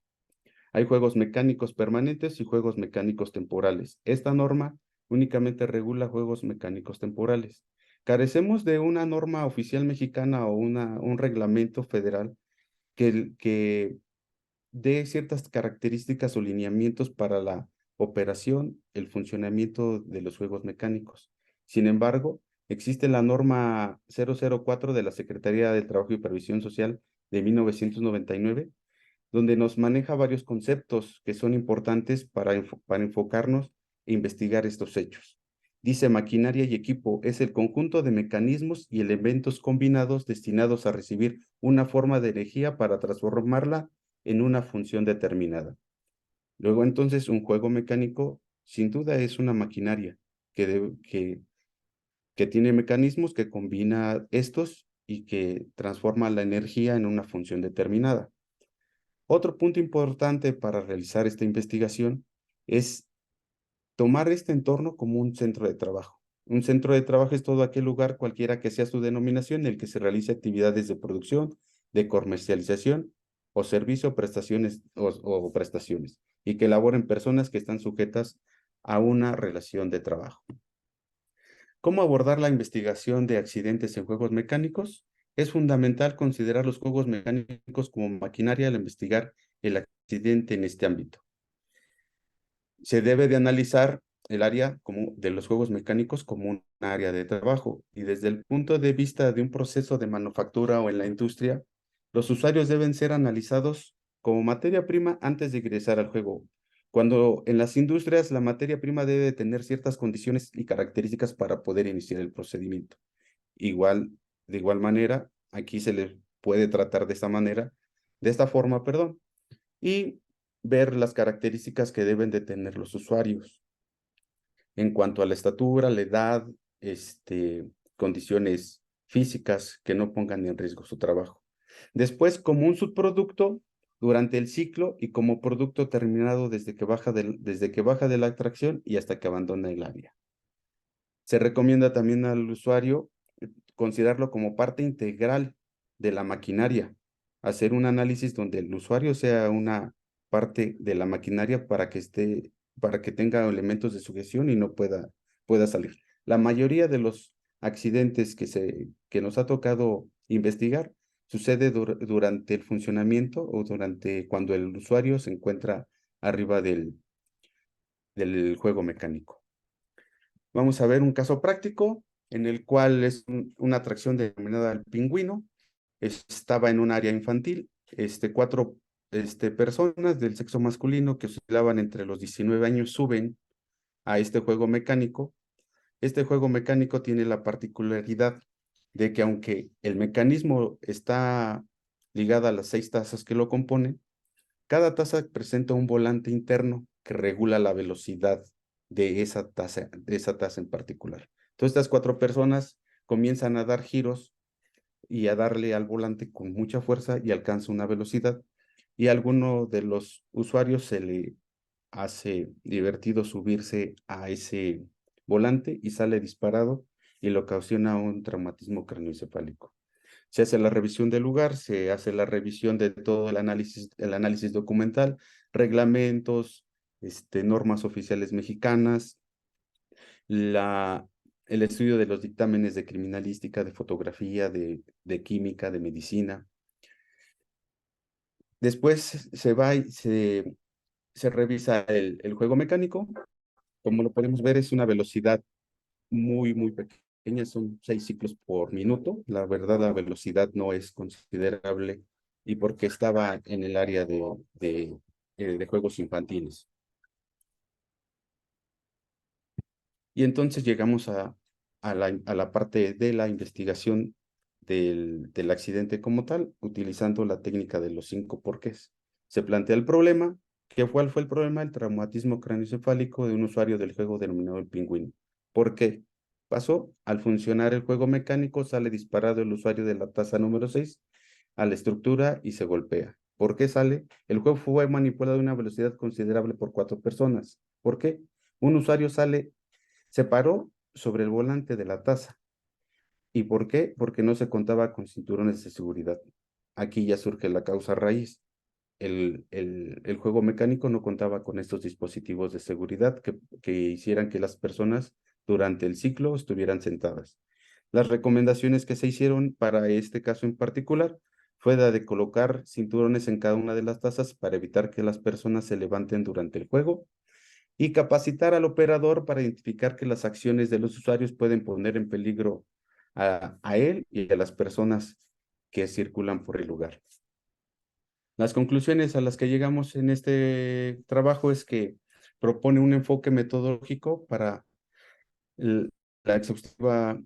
Hay juegos mecánicos permanentes y juegos mecánicos temporales. Esta norma únicamente regula juegos mecánicos temporales. Carecemos de una norma oficial mexicana o un reglamento federal que dé ciertas características o lineamientos para la operación, el funcionamiento de los juegos mecánicos. Sin embargo, existe la norma 004 de la Secretaría del Trabajo y Previsión Social de 1999, donde nos maneja varios conceptos que son importantes para enfocarnos e investigar estos hechos. Dice, maquinaria y equipo es el conjunto de mecanismos y elementos combinados destinados a recibir una forma de energía para transformarla en una función determinada. Luego, entonces, un juego mecánico, sin duda, es una maquinaria que tiene mecanismos que combina estos y que transforma la energía en una función determinada. Otro punto importante para realizar esta investigación es tomar este entorno como un centro de trabajo. Un centro de trabajo es todo aquel lugar, cualquiera que sea su denominación, en el que se realice actividades de producción, de comercialización o servicio, prestaciones o prestaciones, y que elaboren personas que están sujetas a una relación de trabajo. ¿Cómo abordar la investigación de accidentes en juegos mecánicos? Es fundamental considerar los juegos mecánicos como maquinaria al investigar el accidente en este ámbito. Se debe de analizar el área de los juegos mecánicos como un área de trabajo, y desde el punto de vista de un proceso de manufactura o en la industria, los usuarios deben ser analizados como materia prima antes de ingresar al juego. Cuando en las industrias la materia prima debe tener ciertas condiciones y características para poder iniciar el procedimiento. De igual manera, aquí se les puede tratar de esta forma, perdón, y ver las características que deben de tener los usuarios en cuanto a la estatura, la edad, condiciones físicas que no pongan en riesgo su trabajo. Después, como un subproducto durante el ciclo y como producto terminado desde que baja de la atracción y hasta que abandona el área. Se recomienda también al usuario considerarlo como parte integral de la maquinaria, hacer un análisis donde el usuario sea una parte de la maquinaria para que tenga elementos de sujeción y no pueda salir. La mayoría de los accidentes que nos ha tocado investigar sucede durante el funcionamiento o durante cuando el usuario se encuentra arriba del juego mecánico. Vamos a ver un caso práctico en el cual es una atracción denominada el pingüino. Estaba en un área infantil, cuatro personas del sexo masculino que oscilaban entre los 19 años suben a este juego mecánico. Este juego mecánico tiene la particularidad de que aunque el mecanismo está ligado a las 6 tazas que lo componen, cada taza presenta un volante interno que regula la velocidad de esa taza en particular. Entonces, estas 4 personas comienzan a dar giros y a darle al volante con mucha fuerza y alcanza una velocidad. Y a alguno de los usuarios se le hace divertido subirse a ese volante y sale disparado y le ocasiona un traumatismo craneoencefálico. Se hace la revisión del lugar, se hace la revisión de todo el análisis documental, reglamentos, normas oficiales mexicanas, el estudio de los dictámenes de criminalística, de fotografía, de química, de medicina. Después se va y se revisa el juego mecánico. Como lo podemos ver, es una velocidad muy, muy pequeña, son 6 ciclos por minuto. La verdad, la velocidad no es considerable y porque estaba en el área de juegos infantiles. Y entonces llegamos a la parte de la investigación del accidente como tal, utilizando la técnica de los 5 porqués. Se plantea el problema. ¿Cuál fue el problema? El traumatismo craneoencefálico de un usuario del juego denominado el pingüino. ¿Por qué? Pasó, al funcionar el juego mecánico, sale disparado el usuario de la taza número 6 a la estructura y se golpea. ¿Por qué sale? El juego fue manipulado a una velocidad considerable por 4 personas. ¿Por qué? Un usuario se paró sobre el volante de la taza. ¿Y por qué? Porque no se contaba con cinturones de seguridad. Aquí ya surge la causa raíz. El juego mecánico no contaba con estos dispositivos de seguridad que hicieran que las personas durante el ciclo estuvieran sentadas. Las recomendaciones que se hicieron para este caso en particular fue la de colocar cinturones en cada una de las tazas para evitar que las personas se levanten durante el juego y capacitar al operador para identificar que las acciones de los usuarios pueden poner en peligro a él y a las personas que circulan por el lugar. Las conclusiones a las que llegamos en este trabajo es que propone un enfoque metodológico para la exhaustiva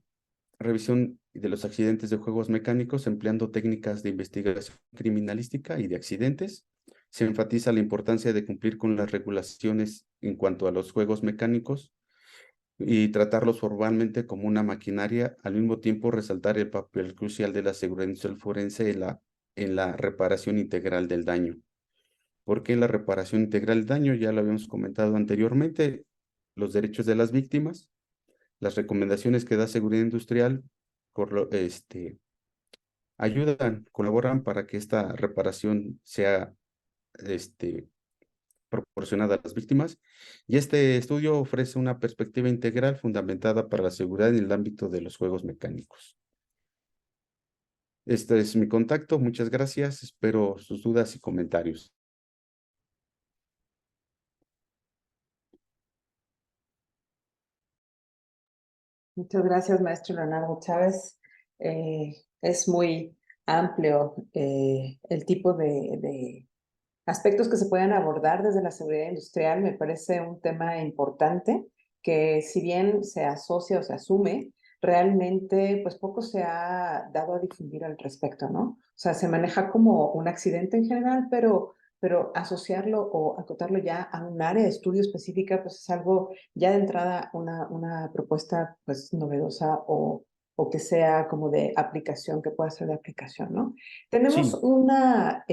revisión de los accidentes de juegos mecánicos empleando técnicas de investigación criminalística y de accidentes. Se enfatiza la importancia de cumplir con las regulaciones en cuanto a los juegos mecánicos y tratarlos formalmente como una maquinaria, al mismo tiempo resaltar el papel crucial de la seguridad industrial forense en la reparación integral del daño. ¿Por qué la reparación integral del daño? Ya lo habíamos comentado anteriormente, los derechos de las víctimas, las recomendaciones que da seguridad industrial, colaboran para que esta reparación sea proporcionada a las víctimas, y este estudio ofrece una perspectiva integral fundamentada para la seguridad en el ámbito de los juegos mecánicos. Este es mi contacto, muchas gracias, espero sus dudas y comentarios. Muchas gracias, maestro Leonardo Chávez. Es muy amplio el tipo de aspectos que se pueden abordar desde la seguridad industrial. Me parece un tema importante que, si bien se asocia o se asume, realmente pues poco se ha dado a difundir al respecto, ¿no? O sea, se maneja como un accidente en general, pero asociarlo o acotarlo ya a un área de estudio específica, pues es algo ya de entrada una propuesta pues novedosa o que sea como de aplicación, que pueda ser de aplicación, ¿no? Tenemos Sí, una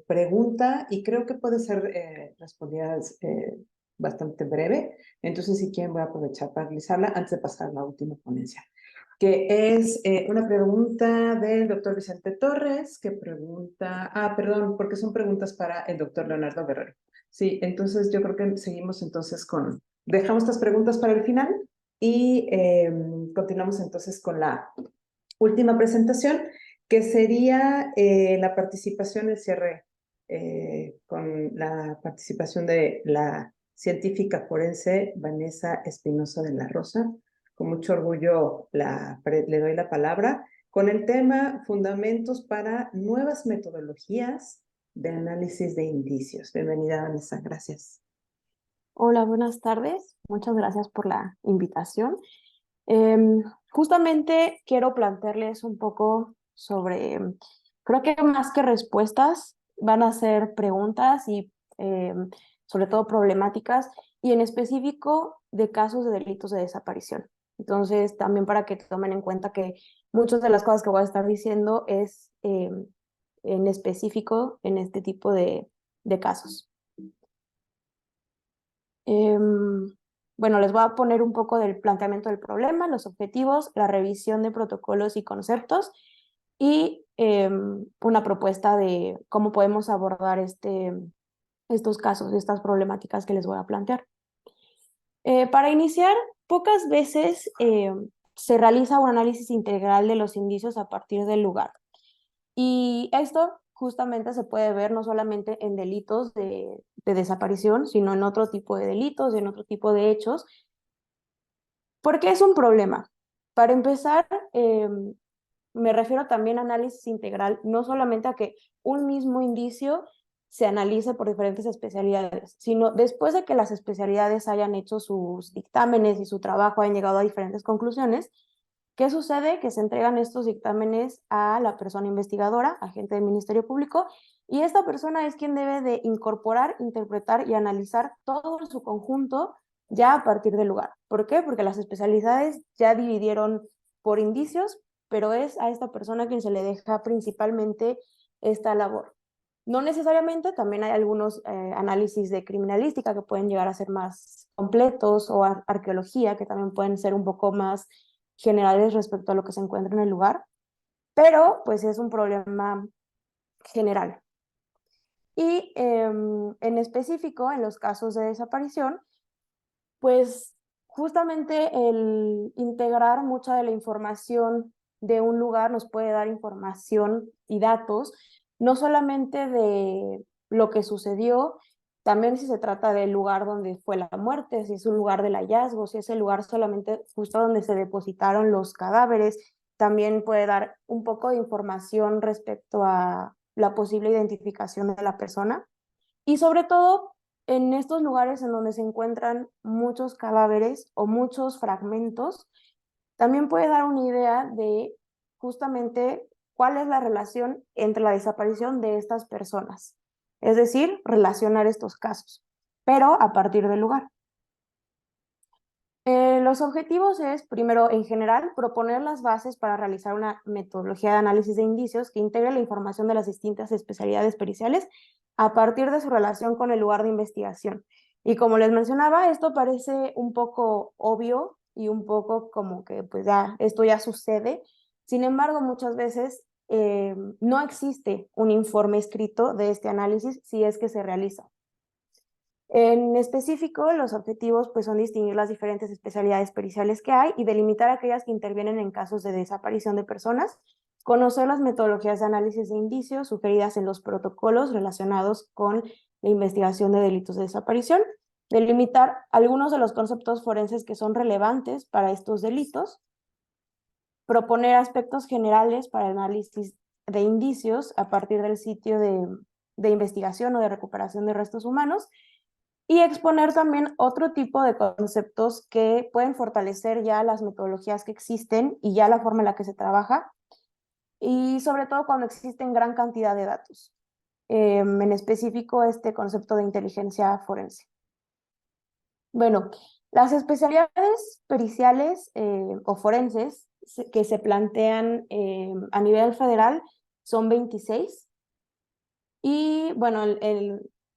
pregunta y creo que puede ser respondida bastante breve. Entonces, si quieren, voy a aprovechar para realizarla antes de pasar a la última ponencia, que es una pregunta del doctor Vicente Torres, que pregunta, perdón, porque son preguntas para el doctor Leonardo Guerrero. Sí, entonces yo creo que seguimos entonces dejamos estas preguntas para el final y continuamos entonces con la última presentación, que sería la participación, el cierre con la participación de la científica forense Vanessa Espinosa de la Rosa. Con mucho orgullo le doy la palabra con el tema Fundamentos para nuevas metodologías de análisis de indicios. Bienvenida, Vanessa. Gracias. Hola, buenas tardes. Muchas gracias por la invitación. Em, Justamente quiero plantearles un poco sobre, creo que más que respuestas, van a ser preguntas y sobre todo problemáticas y en específico de casos de delitos de desaparición. Entonces, también para que tomen en cuenta que muchas de las cosas que voy a estar diciendo es en específico en este tipo de casos. Bueno, les voy a poner un poco del planteamiento del problema, los objetivos, la revisión de protocolos y conceptos y una propuesta de cómo podemos abordar estos casos, estas problemáticas que les voy a plantear. Para iniciar, pocas veces se realiza un análisis integral de los indicios a partir del lugar. Y esto justamente se puede ver no solamente en delitos de desaparición, sino en otro tipo de delitos, en otro tipo de hechos. ¿Por qué es un problema? Para empezar, me refiero también a análisis integral, no solamente a que un mismo indicio se analice por diferentes especialidades, sino después de que las especialidades hayan hecho sus dictámenes y su trabajo, hayan llegado a diferentes conclusiones. ¿Qué sucede? Que se entregan estos dictámenes a la persona investigadora, agente del Ministerio Público, y esta persona es quien debe de incorporar, interpretar y analizar todo en su conjunto ya a partir del lugar. ¿Por qué? Porque las especialidades ya dividieron por indicios, pero es a esta persona quien se le deja principalmente esta labor. No necesariamente, también hay algunos análisis de criminalística que pueden llegar a ser más completos o arqueología que también pueden ser un poco más generales respecto a lo que se encuentra en el lugar, pero pues es un problema general. Y en específico, en los casos de desaparición, pues justamente el integrar mucha de la información de un lugar nos puede dar información y datos, no solamente de lo que sucedió, también si se trata del lugar donde fue la muerte, si es un lugar del hallazgo, si es el lugar solamente justo donde se depositaron los cadáveres, también puede dar un poco de información respecto a la posible identificación de la persona. Y sobre todo, en estos lugares en donde se encuentran muchos cadáveres o muchos fragmentos, también puede dar una idea de justamente cuál es la relación entre la desaparición de estas personas. Es decir, relacionar estos casos, pero a partir del lugar. Los objetivos es, primero, en general, proponer las bases para realizar una metodología de análisis de indicios que integre la información de las distintas especialidades periciales a partir de su relación con el lugar de investigación. Y como les mencionaba, esto parece un poco obvio y un poco como que pues ya, esto ya sucede. Sin embargo, muchas veces no existe un informe escrito de este análisis si es que se realiza. En específico, los objetivos pues, son distinguir las diferentes especialidades periciales que hay y delimitar aquellas que intervienen en casos de desaparición de personas, conocer las metodologías de análisis de indicios sugeridas en los protocolos relacionados con la investigación de delitos de desaparición delimitar algunos de los conceptos forenses que son relevantes para estos delitos, proponer aspectos generales para el análisis de indicios a partir del sitio de investigación o de recuperación de restos humanos, y exponer también otro tipo de conceptos que pueden fortalecer ya las metodologías que existen y ya la forma en la que se trabaja, y sobre todo cuando existen gran cantidad de datos. En específico, este concepto de inteligencia forense. Bueno, las especialidades periciales o forenses que se plantean a nivel federal son 26. Y bueno,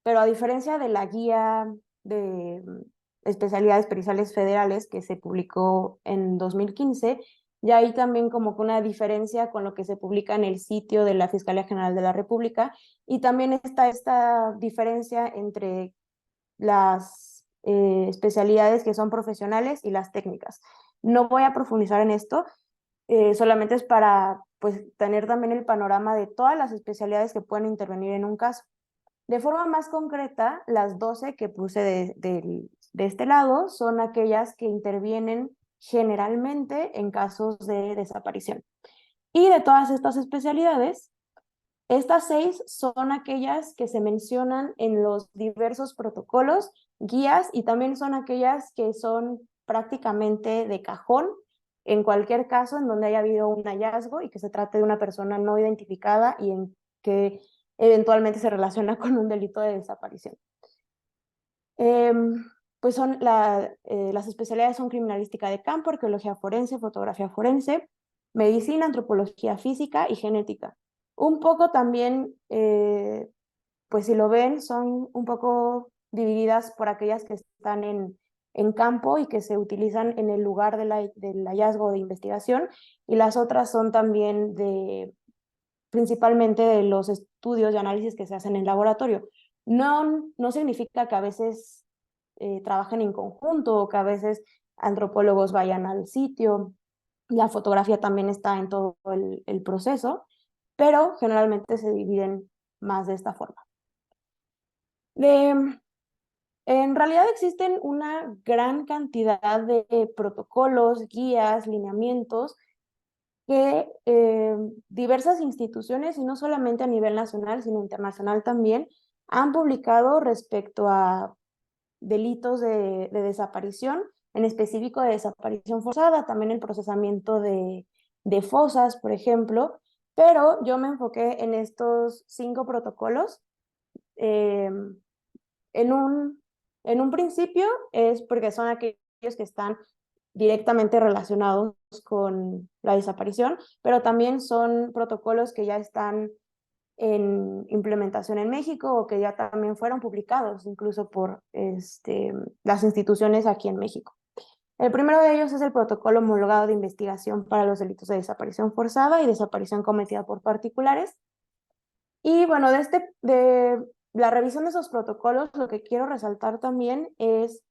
pero a diferencia de la guía de especialidades periciales federales que se publicó en 2015, ya hay también como que una diferencia con lo que se publica en el sitio de la Fiscalía General de la República, y también está esta diferencia entre las especialidades que son profesionales y las técnicas. No voy a profundizar en esto, solamente es para pues, tener también el panorama de todas las especialidades que pueden intervenir en un caso. De forma más concreta, las 12 que puse de este lado son aquellas que intervienen generalmente en casos de desaparición. Y de todas estas especialidades, estas 6 son aquellas que se mencionan en los diversos protocolos, guías, y también son aquellas que son prácticamente de cajón en cualquier caso en donde haya habido un hallazgo y que se trate de una persona no identificada y en que eventualmente se relaciona con un delito de desaparición. Pues las especialidades son criminalística de campo, arqueología forense, fotografía forense, medicina, antropología física y genética. Un poco también, pues si lo ven, son un poco divididas por aquellas que están en campo y que se utilizan en el lugar del hallazgo de investigación, y las otras son también principalmente de los estudios y análisis que se hacen en laboratorio. No significa que a veces trabajen en conjunto o que a veces antropólogos vayan al sitio. La fotografía también está en todo el proceso, pero generalmente se dividen más de esta forma. En realidad existen una gran cantidad de protocolos, guías, lineamientos que diversas instituciones, y no solamente a nivel nacional, sino internacional también, han publicado respecto a delitos de desaparición, en específico de desaparición forzada, también el procesamiento de fosas, por ejemplo, pero yo me enfoqué en estos 5 protocolos. En un principio es porque son aquellos que están directamente relacionados con la desaparición, pero también son protocolos que ya están en implementación en México o que ya también fueron publicados incluso por las instituciones aquí en México. El primero de ellos es el protocolo homologado de investigación para los delitos de desaparición forzada y desaparición cometida por particulares. Y bueno, de la revisión de esos protocolos, lo que quiero resaltar también es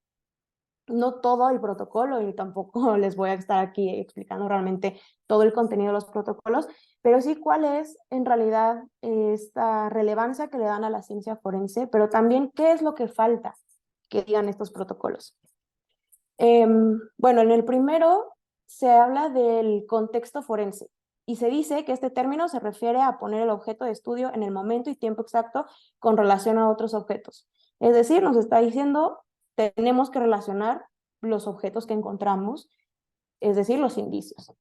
no todo el protocolo, y tampoco les voy a estar aquí explicando realmente todo el contenido de los protocolos, pero sí cuál es en realidad esta relevancia que le dan a la ciencia forense, pero también qué es lo que falta que digan estos protocolos. Bueno, en el primero se habla del contexto forense y se dice que este término se refiere a poner el objeto de estudio en el momento y tiempo exacto con relación a otros objetos. Es decir, nos está diciendo tenemos que relacionar los objetos que encontramos, es decir, los indicios.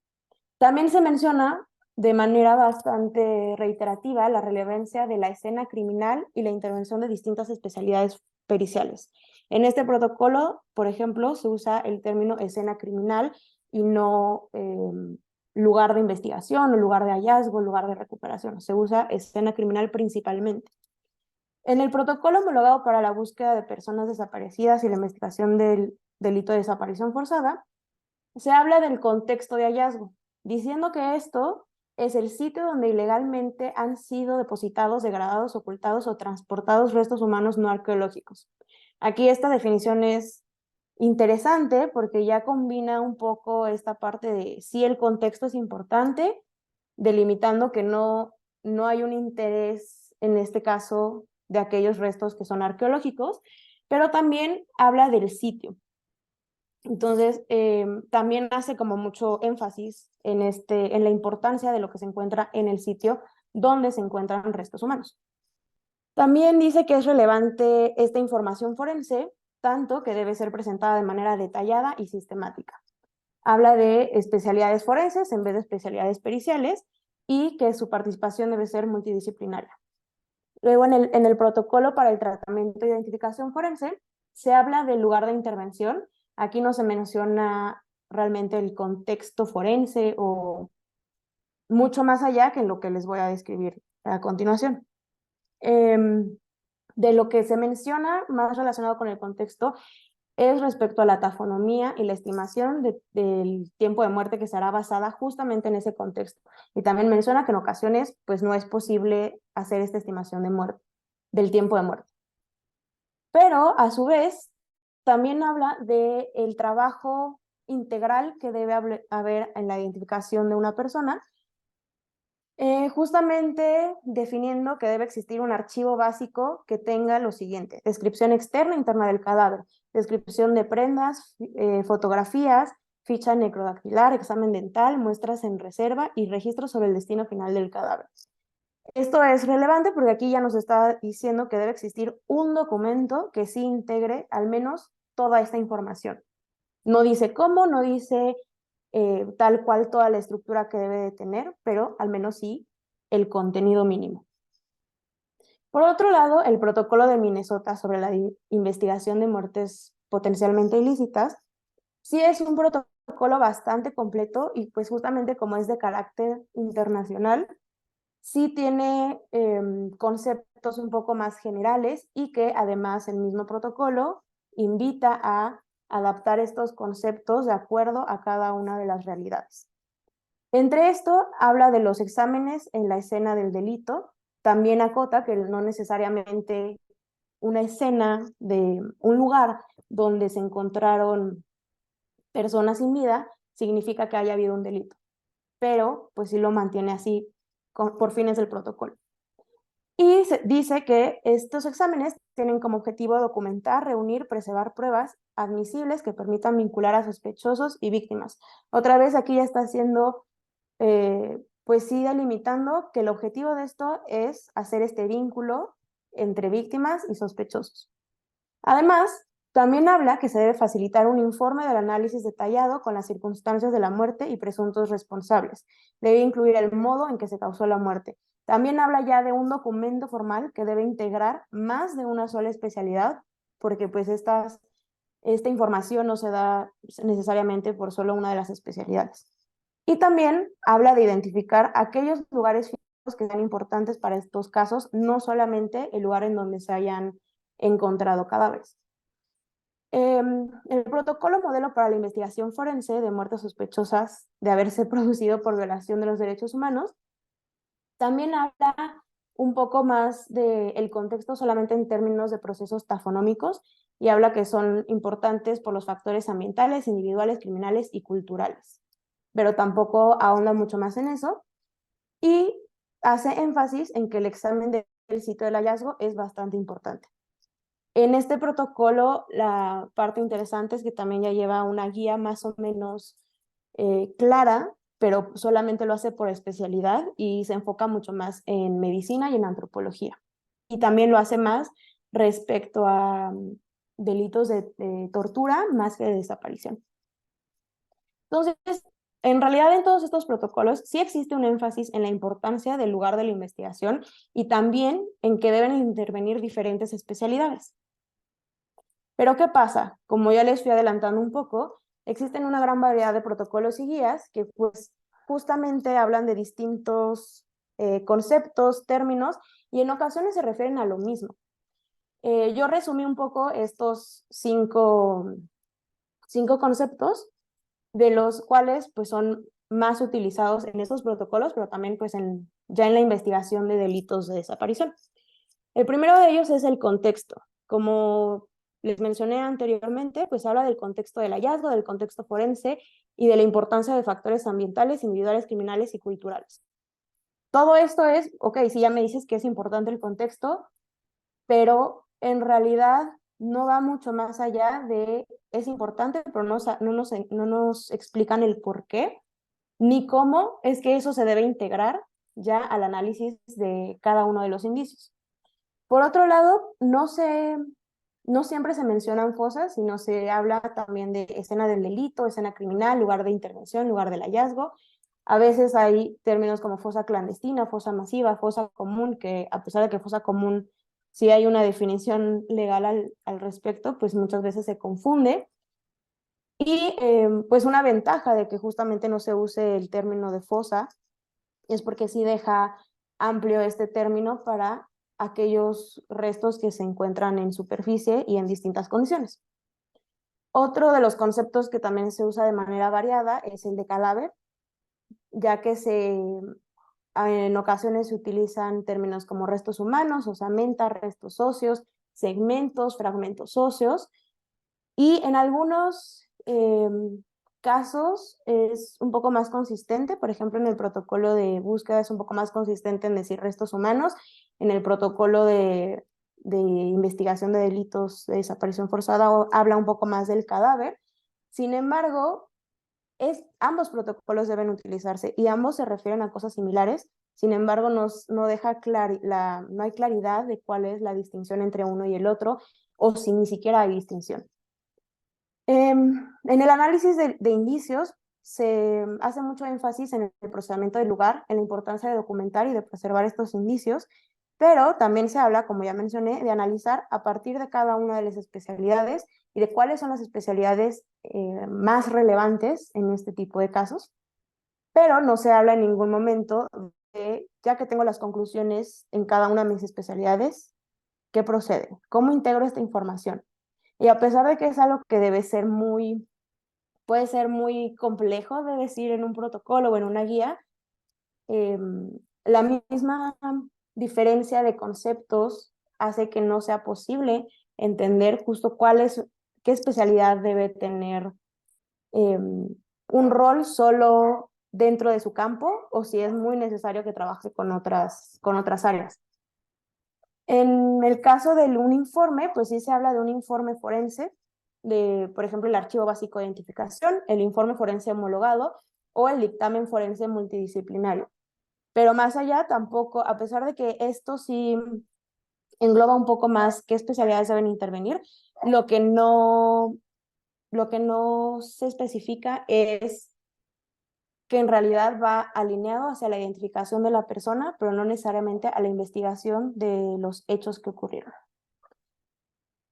También se menciona de manera bastante reiterativa la relevancia de la escena criminal y la intervención de distintas especialidades periciales. En este protocolo, por ejemplo, se usa el término escena criminal y no lugar de investigación, o lugar de hallazgo, lugar de recuperación. Se usa escena criminal principalmente. En el protocolo homologado para la búsqueda de personas desaparecidas y la investigación del delito de desaparición forzada, se habla del contexto de hallazgo, diciendo que esto es el sitio donde ilegalmente han sido depositados, degradados, ocultados o transportados restos humanos no arqueológicos. Aquí esta definición es interesante porque ya combina un poco esta parte de si el contexto es importante, delimitando que no hay un interés en este caso de aquellos restos que son arqueológicos, pero también habla del sitio. Entonces, también hace como mucho énfasis en la importancia de lo que se encuentra en el sitio donde se encuentran restos humanos. También dice que es relevante esta información forense, tanto que debe ser presentada de manera detallada y sistemática. Habla de especialidades forenses en vez de especialidades periciales y que su participación debe ser multidisciplinaria. Luego, en el protocolo para el tratamiento e identificación forense, se habla del lugar de intervención. Aquí no se menciona realmente el contexto forense o mucho más allá que en lo que les voy a describir a continuación. De lo que se menciona más relacionado con el contexto es respecto a la tafonomía y la estimación del tiempo de muerte que será basada justamente en ese contexto. Y también menciona que en ocasiones pues no es posible hacer esta estimación de muerte, del tiempo de muerte. Pero a su vez también habla del trabajo integral que debe haber en la identificación de una persona, justamente definiendo que debe existir un archivo básico que tenga lo siguiente: descripción externa e interna del cadáver, descripción de prendas, fotografías, ficha necrodactilar, examen dental, muestras en reserva y registro sobre el destino final del cadáver. Esto es relevante porque aquí ya nos está diciendo que debe existir un documento que sí integre al menos toda esta información. No dice cómo, no dice tal cual toda la estructura que debe de tener, pero al menos sí el contenido mínimo. Por otro lado, el protocolo de Minnesota sobre la investigación de muertes potencialmente ilícitas sí es un protocolo bastante completo y pues justamente como es de carácter internacional, sí tiene conceptos un poco más generales y que además el mismo protocolo invita a adaptar estos conceptos de acuerdo a cada una de las realidades. Entre esto, habla de los exámenes en la escena del delito. También acota que no necesariamente una escena de un lugar donde se encontraron personas sin vida significa que haya habido un delito, pero pues sí lo mantiene así por fines del protocolo. Y dice que estos exámenes tienen como objetivo documentar, reunir, preservar pruebas admisibles que permitan vincular a sospechosos y víctimas. Otra vez aquí ya está haciendo, pues sí, delimitando que el objetivo de esto es hacer este vínculo entre víctimas y sospechosos. Además, también habla que se debe facilitar un informe del análisis detallado con las circunstancias de la muerte y presuntos responsables. Debe incluir el modo en que se causó la muerte. También habla ya de un documento formal que debe integrar más de una sola especialidad, porque pues esta información no se da necesariamente por solo una de las especialidades. Y también habla de identificar aquellos lugares físicos que sean importantes para estos casos, no solamente el lugar en donde se hayan encontrado cadáveres. El protocolo modelo para la investigación forense de muertes sospechosas de haberse producido por violación de los derechos humanos también habla un poco más del contexto solamente en términos de procesos tafonómicos y habla que son importantes por los factores ambientales, individuales, criminales y culturales. Pero tampoco ahonda mucho más en eso y hace énfasis en que el examen del sitio del hallazgo es bastante importante. En este protocolo, la parte interesante es que también ya lleva una guía más o menos clara, pero solamente lo hace por especialidad y se enfoca mucho más en medicina y en antropología. Y también lo hace más respecto a delitos de tortura más que de desaparición. Entonces, en realidad en todos estos protocolos sí existe un énfasis en la importancia del lugar de la investigación y también en que deben intervenir diferentes especialidades. Pero ¿qué pasa? Como ya les fui adelantando un poco, existen una gran variedad de protocolos y guías que pues justamente hablan de distintos conceptos, términos y en ocasiones se refieren a lo mismo. Yo resumí un poco estos cinco conceptos, de los cuales pues son más utilizados en estos protocolos, pero también pues ya en la investigación de delitos de desaparición. El primero de ellos es el contexto. Como les mencioné anteriormente, pues habla del contexto del hallazgo, del contexto forense y de la importancia de factores ambientales, individuales, criminales y culturales. Todo esto es, ok, si ya me dices que es importante el contexto, pero en realidad no va mucho más allá de, es importante, pero no nos explican el por qué, ni cómo es que eso se debe integrar ya al análisis de cada uno de los indicios. Por otro lado, no siempre se mencionan fosas, sino se habla también de escena del delito, escena criminal, lugar de intervención, lugar del hallazgo. A veces hay términos como fosa clandestina, fosa masiva, fosa común, que a pesar de que fosa común sí hay una definición legal al respecto, pues muchas veces se confunde. Y pues una ventaja de que justamente no se use el término de fosa es porque sí deja amplio este término para aquellos restos que se encuentran en superficie y en distintas condiciones. Otro de los conceptos que también se usa de manera variada es el de cadáver, ya que en ocasiones se utilizan términos como restos humanos, osamenta, restos óseos, segmentos, fragmentos óseos, y en algunos casos es un poco más consistente. Por ejemplo, en el protocolo de búsqueda es un poco más consistente en decir restos humanos. En el protocolo de investigación de delitos de desaparición forzada habla un poco más del cadáver. Sin embargo, ambos protocolos deben utilizarse y ambos se refieren a cosas similares. Sin embargo, no hay claridad de cuál es la distinción entre uno y el otro, o si ni siquiera hay distinción. En el análisis de indicios se hace mucho énfasis en el procesamiento del lugar, en la importancia de documentar y de preservar estos indicios, pero también se habla, como ya mencioné, de analizar a partir de cada una de las especialidades y de cuáles son las especialidades más relevantes en este tipo de casos, pero no se habla en ningún momento de, ya que tengo las conclusiones en cada una de mis especialidades, ¿qué procede? ¿Cómo integro esta información? Y a pesar de que es algo que puede ser muy complejo de decir en un protocolo o en una guía, la misma diferencia de conceptos hace que no sea posible entender justo qué especialidad debe tener un rol solo dentro de su campo, o si es muy necesario que trabaje con otras áreas. En el caso de un informe, pues sí se habla de un informe forense, por ejemplo, el archivo básico de identificación, el informe forense homologado o el dictamen forense multidisciplinario. Pero más allá tampoco, a pesar de que esto sí engloba un poco más qué especialidades deben intervenir, lo que no se especifica es que en realidad va alineado hacia la identificación de la persona, pero no necesariamente a la investigación de los hechos que ocurrieron.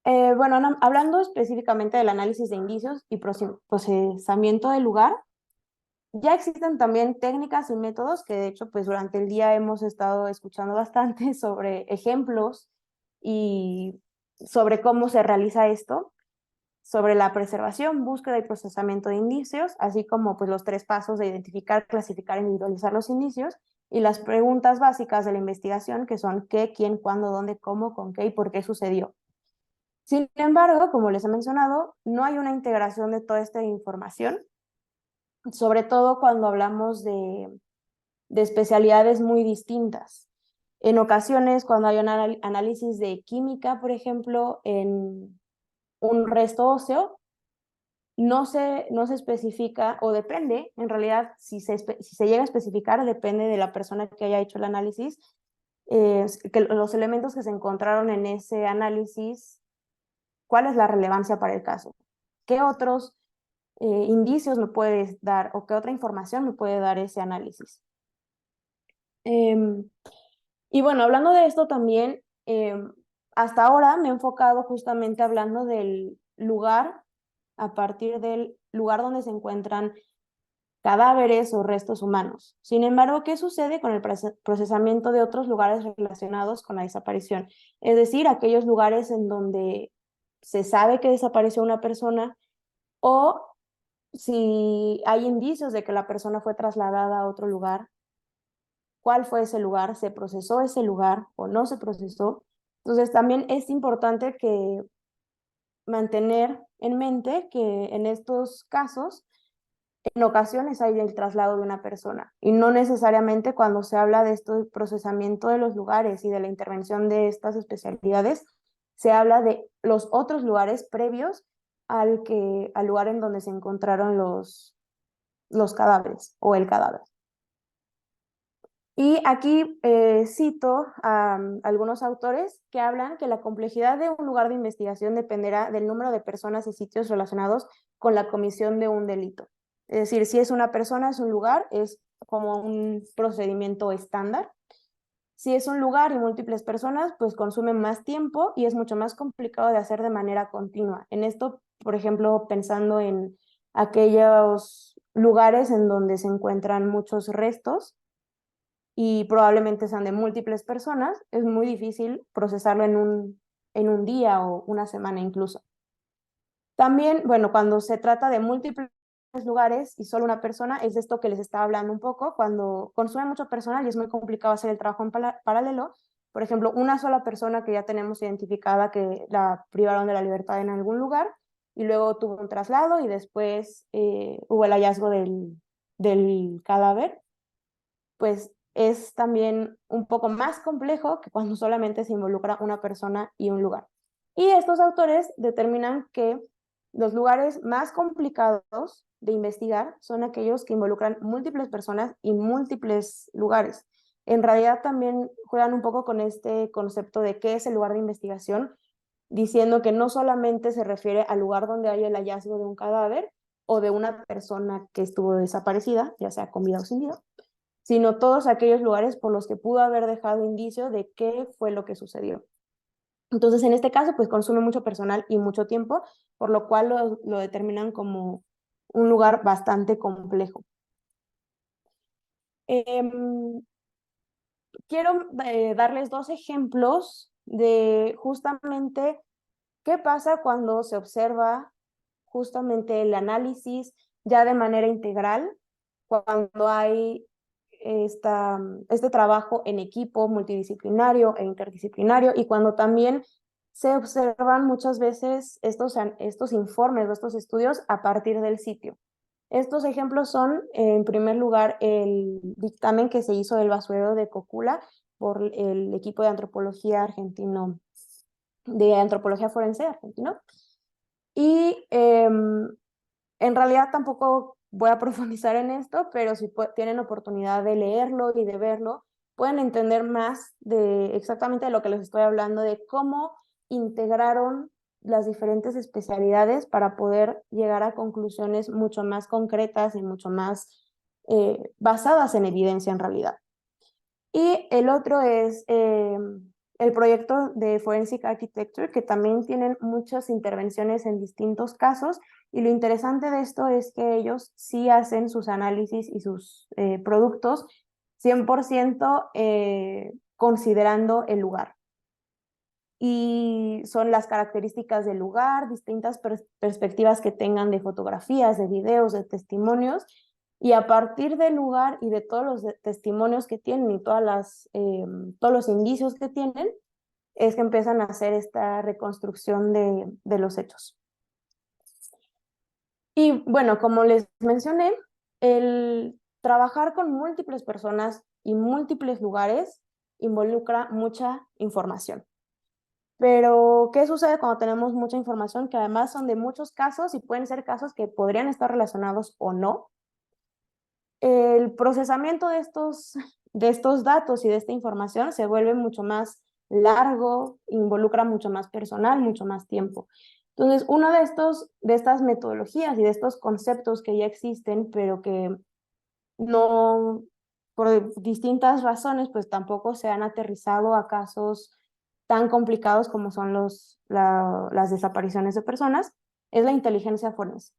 Bueno, hablando específicamente del análisis de indicios y procesamiento del lugar, ya existen también técnicas y métodos que de hecho pues durante el día hemos estado escuchando bastante sobre ejemplos y sobre cómo se realiza esto, sobre la preservación, búsqueda y procesamiento de indicios, así como pues los 3 pasos de identificar, clasificar e individualizar los indicios, y las preguntas básicas de la investigación, que son qué, quién, cuándo, dónde, cómo, con qué y por qué sucedió. Sin embargo, como les he mencionado, no hay una integración de toda esta información, sobre todo cuando hablamos de especialidades muy distintas. En ocasiones, cuando hay un análisis de química, por ejemplo, en un resto óseo, no se especifica, o depende, en realidad, si se llega a especificar, depende de la persona que haya hecho el análisis, que los elementos que se encontraron en ese análisis, ¿cuál es la relevancia para el caso? ¿Qué otros indicios me puedes dar o qué otra información me puede dar ese análisis? Y bueno, hablando de esto también, hasta ahora me he enfocado justamente hablando del lugar, a partir del lugar donde se encuentran cadáveres o restos humanos. Sin embargo, ¿qué sucede con el procesamiento de otros lugares relacionados con la desaparición? Es decir, aquellos lugares en donde se sabe que desapareció una persona, o si hay indicios de que la persona fue trasladada a otro lugar, ¿cuál fue ese lugar? ¿Se procesó ese lugar o no se procesó? Entonces también es importante que mantener en mente que en estos casos, en ocasiones hay el traslado de una persona, y no necesariamente cuando se habla de esto del procesamiento de los lugares y de la intervención de estas especialidades se habla de los otros lugares previos al lugar en donde se encontraron los cadáveres o el cadáver. Y aquí cito a algunos autores que hablan que la complejidad de un lugar de investigación dependerá del número de personas y sitios relacionados con la comisión de un delito. Es decir, si es una persona, es un lugar, es como un procedimiento estándar. Si es un lugar y múltiples personas, pues consumen más tiempo y es mucho más complicado de hacer de manera continua. En esto, por ejemplo, pensando en aquellos lugares en donde se encuentran muchos restos y probablemente sean de múltiples personas, es muy difícil procesarlo en un día o una semana incluso. También, bueno, cuando se trata de múltiples lugares y solo una persona, es de esto que les estaba hablando un poco, cuando consume mucho personal y es muy complicado hacer el trabajo en paralelo. Por ejemplo, una sola persona que ya tenemos identificada que la privaron de la libertad en algún lugar y luego tuvo un traslado y después hubo el hallazgo del cadáver, pues es también un poco más complejo que cuando solamente se involucra una persona y un lugar. Y estos autores determinan que los lugares más complicados de investigar son aquellos que involucran múltiples personas y múltiples lugares. En realidad también juegan un poco con este concepto de qué es el lugar de investigación, diciendo que no solamente se refiere al lugar donde hay el hallazgo de un cadáver o de una persona que estuvo desaparecida, ya sea con vida o sin vida, sino todos aquellos lugares por los que pudo haber dejado indicio de qué fue lo que sucedió. Entonces, en este caso, pues consume mucho personal y mucho tiempo, por lo cual lo determinan como un lugar bastante complejo. Quiero darles dos ejemplos de justamente qué pasa cuando se observa justamente el análisis ya de manera integral, cuando hay este trabajo en equipo multidisciplinario e interdisciplinario y cuando también se observan muchas veces estos informes o estos estudios a partir del sitio. Estos ejemplos son, en primer lugar, el dictamen que se hizo del basurero de Cocula por el equipo de antropología argentino, de antropología forense argentino. Y en realidad tampoco voy a profundizar en esto, pero si tienen oportunidad de leerlo y de verlo, pueden entender más de exactamente de lo que les estoy hablando, de cómo integraron las diferentes especialidades para poder llegar a conclusiones mucho más concretas y mucho más basadas en evidencia en realidad. Y el otro es el proyecto de Forensic Architecture, que también tienen muchas intervenciones en distintos casos, y lo interesante de esto es que ellos sí hacen sus análisis y sus productos 100% considerando el lugar. Y son las características del lugar, distintas perspectivas que tengan de fotografías, de videos, de testimonios, y a partir del lugar y de todos los testimonios que tienen y todos los indicios que tienen, es que empiezan a hacer esta reconstrucción de los hechos. Y bueno, como les mencioné, el trabajar con múltiples personas y múltiples lugares involucra mucha información. Pero, ¿qué sucede cuando tenemos mucha información? Que además son de muchos casos y pueden ser casos que podrían estar relacionados o no. El procesamiento de estos datos y de esta información se vuelve mucho más largo, involucra mucho más personal, mucho más tiempo. Entonces, uno de estas metodologías y de estos conceptos que ya existen, pero que no, por distintas razones, pues tampoco se han aterrizado a casos tan complicados como son las desapariciones de personas, es la inteligencia forense.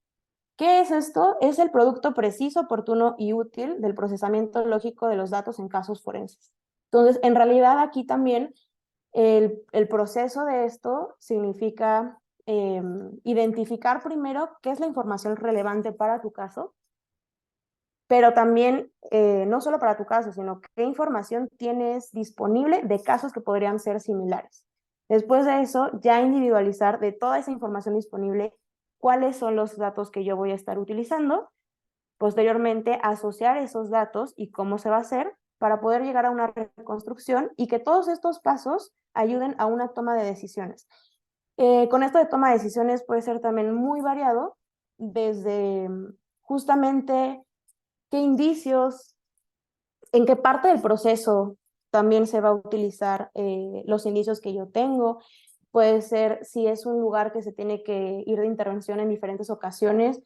¿Qué es esto? Es el producto preciso, oportuno y útil del procesamiento lógico de los datos en casos forenses. Entonces, en realidad aquí también el proceso de esto significa identificar primero qué es la información relevante para tu caso, pero también no solo para tu caso, sino qué información tienes disponible de casos que podrían ser similares. Después de eso, ya individualizar de toda esa información disponible cuáles son los datos que yo voy a estar utilizando, posteriormente asociar esos datos y cómo se va a hacer para poder llegar a una reconstrucción y que todos estos pasos ayuden a una toma de decisiones. Con esto de toma de decisiones puede ser también muy variado, desde justamente qué indicios, en qué parte del proceso también se va a utilizar los indicios que yo tengo. Puede ser si es un lugar que se tiene que ir de intervención en diferentes ocasiones.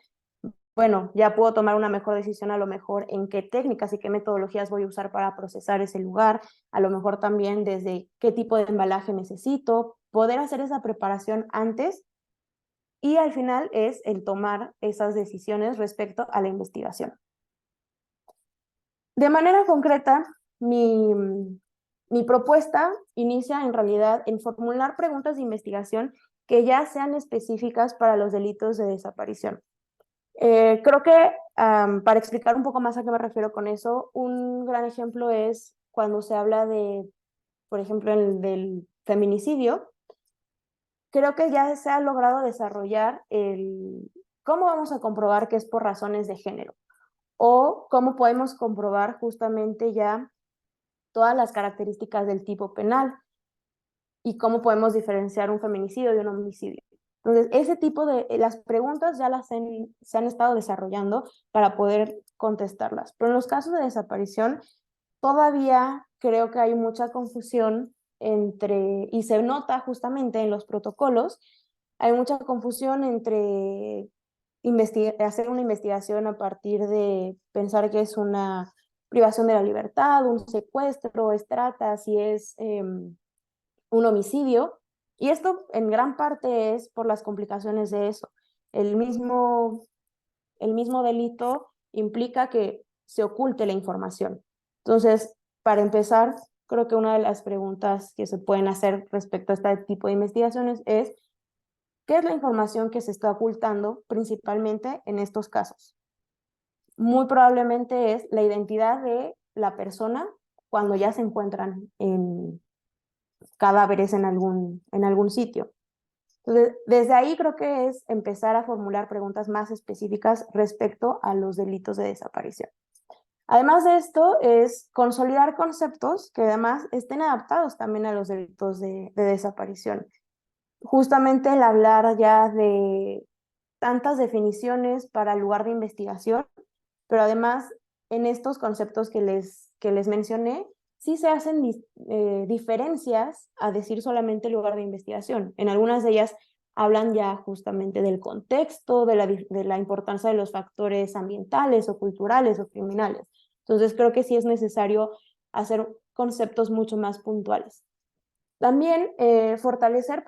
Bueno, ya puedo tomar una mejor decisión a lo mejor en qué técnicas y qué metodologías voy a usar para procesar ese lugar, a lo mejor también desde qué tipo de embalaje necesito, poder hacer esa preparación antes y al final es el tomar esas decisiones respecto a la investigación. De manera concreta, mi propuesta inicia en realidad en formular preguntas de investigación que ya sean específicas para los delitos de desaparición. Creo que para explicar un poco más a qué me refiero con eso, un gran ejemplo es cuando se habla de, por ejemplo, del feminicidio. Creo que ya se ha logrado desarrollar el cómo vamos a comprobar que es por razones de género o cómo podemos comprobar justamente ya todas las características del tipo penal y cómo podemos diferenciar un feminicidio de un homicidio. Entonces, ese tipo de las preguntas ya se han estado desarrollando para poder contestarlas. Pero en los casos de desaparición, todavía creo que hay mucha confusión entre, y se nota justamente en los protocolos, hay mucha confusión entre hacer una investigación a partir de pensar que es una privación de la libertad, un secuestro, es trata, si es un homicidio, y esto en gran parte es por las complicaciones de eso. El mismo delito implica que se oculte la información. Entonces, para empezar, creo que una de las preguntas que se pueden hacer respecto a este tipo de investigaciones es, ¿qué es la información que se está ocultando principalmente en estos casos? Muy probablemente es la identidad de la persona cuando ya se encuentran en cadáveres en algún sitio. Entonces, desde ahí creo que es empezar a formular preguntas más específicas respecto a los delitos de desaparición. Además de esto, es consolidar conceptos que además estén adaptados también a los delitos de desaparición. Justamente el hablar ya de tantas definiciones para el lugar de investigación, pero además en estos conceptos que les mencioné, sí se hacen diferencias a decir solamente lugar de investigación. En algunas de ellas hablan ya justamente del contexto, de la importancia de los factores ambientales o culturales o criminales. Entonces creo que sí es necesario hacer conceptos mucho más puntuales. También fortalecer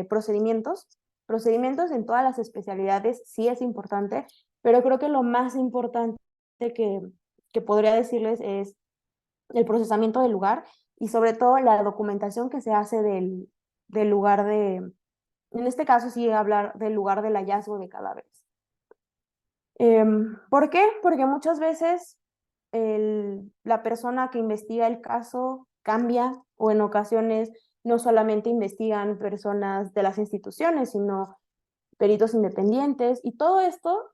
procedimientos en todas las especialidades sí es importante, pero creo que lo más importante que podría decirles es el procesamiento del lugar y sobre todo la documentación que se hace del lugar en este caso sí hablar del lugar del hallazgo de cadáveres. ¿Por qué? Porque muchas veces la persona que investiga el caso cambia o en ocasiones no solamente investigan personas de las instituciones, sino peritos independientes y todo esto,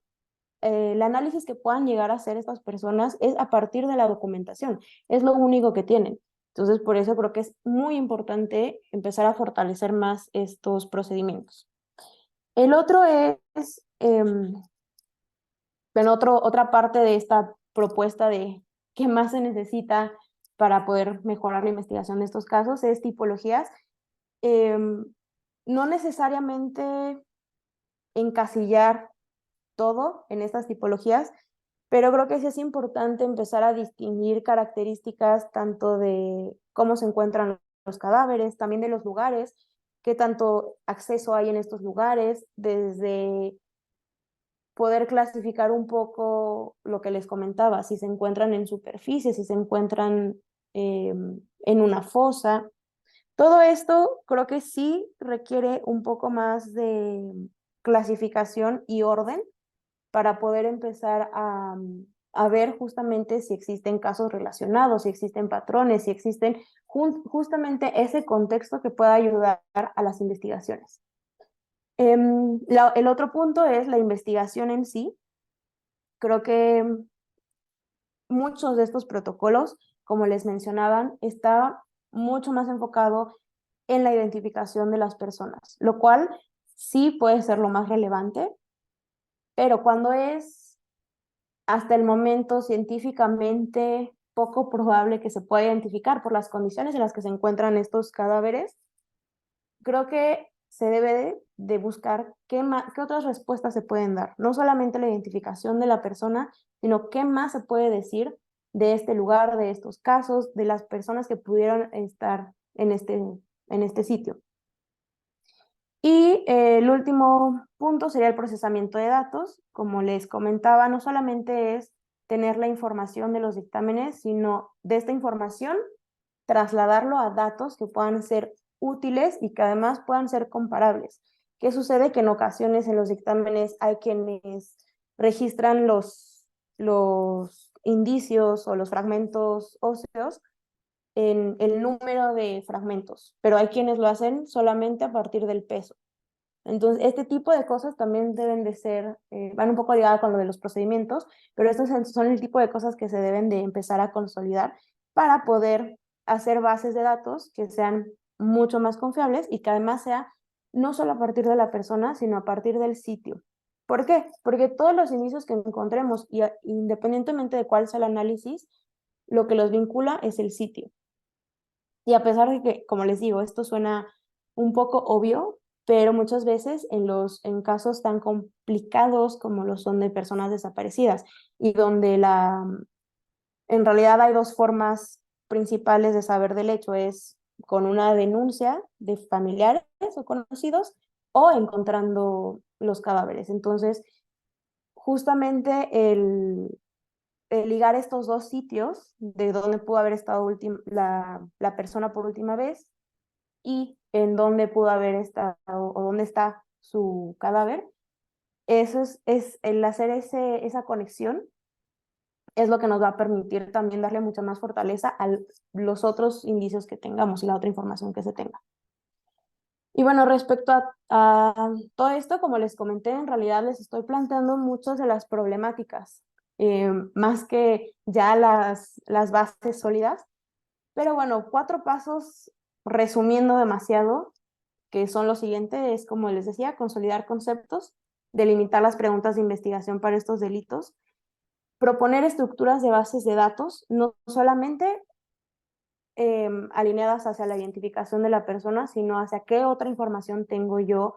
el análisis que puedan llegar a hacer estas personas es a partir de la documentación, es lo único que tienen. Entonces, por eso creo que es muy importante empezar a fortalecer más estos procedimientos. El otro es, otra parte de esta propuesta de qué más se necesita para poder mejorar la investigación de estos casos es tipologías. No necesariamente encasillar todo en estas tipologías, pero creo que sí es importante empezar a distinguir características tanto de cómo se encuentran los cadáveres, también de los lugares, qué tanto acceso hay en estos lugares, desde poder clasificar un poco lo que les comentaba, si se encuentran en superficie, si se encuentran en una fosa. Todo esto creo que sí requiere un poco más de clasificación y orden para poder empezar a ver justamente si existen casos relacionados, si existen patrones, si existen justamente ese contexto que pueda ayudar a las investigaciones. El otro punto es la investigación en sí. Creo que muchos de estos protocolos, como les mencionaban, está mucho más enfocado en la identificación de las personas, lo cual sí puede ser lo más relevante, pero cuando es hasta el momento científicamente poco probable que se pueda identificar por las condiciones en las que se encuentran estos cadáveres, creo que se debe de buscar qué otras respuestas se pueden dar. No solamente la identificación de la persona, sino qué más se puede decir de este lugar, de estos casos, de las personas que pudieron estar en este sitio. Y el último punto sería el procesamiento de datos. Como les comentaba, no solamente es tener la información de los dictámenes, sino de esta información trasladarlo a datos que puedan ser útiles y que además puedan ser comparables. ¿Qué sucede? Que en ocasiones en los dictámenes hay quienes registran los indicios o los fragmentos óseos en el número de fragmentos, pero hay quienes lo hacen solamente a partir del peso. Entonces, este tipo de cosas también deben de ser, van un poco ligadas con lo de los procedimientos, pero estos son el tipo de cosas que se deben de empezar a consolidar para poder hacer bases de datos que sean mucho más confiables y que además sea no solo a partir de la persona, sino a partir del sitio. ¿Por qué? Porque todos los indicios que encontremos, y independientemente de cuál sea el análisis, lo que los vincula es el sitio. Y a pesar de que, como les digo, esto suena un poco obvio, pero muchas veces en casos tan complicados como lo son de personas desaparecidas y donde en realidad hay dos formas principales de saber del hecho, es con una denuncia de familiares o conocidos o encontrando los cadáveres. Entonces, justamente el ligar estos dos sitios de donde pudo haber estado la persona por última vez y en dónde pudo haber estado o dónde está su cadáver, eso es el hacer esa conexión es lo que nos va a permitir también darle mucha más fortaleza a los otros indicios que tengamos y la otra información que se tenga. Y bueno, respecto a todo esto, como les comenté, en realidad les estoy planteando muchas de las problemáticas, más que ya las bases sólidas. Pero bueno, 4 pasos, resumiendo demasiado, que son los siguientes, es como les decía, consolidar conceptos, delimitar las preguntas de investigación para estos delitos, proponer estructuras de bases de datos, no solamente alineadas hacia la identificación de la persona, sino hacia qué otra información tengo yo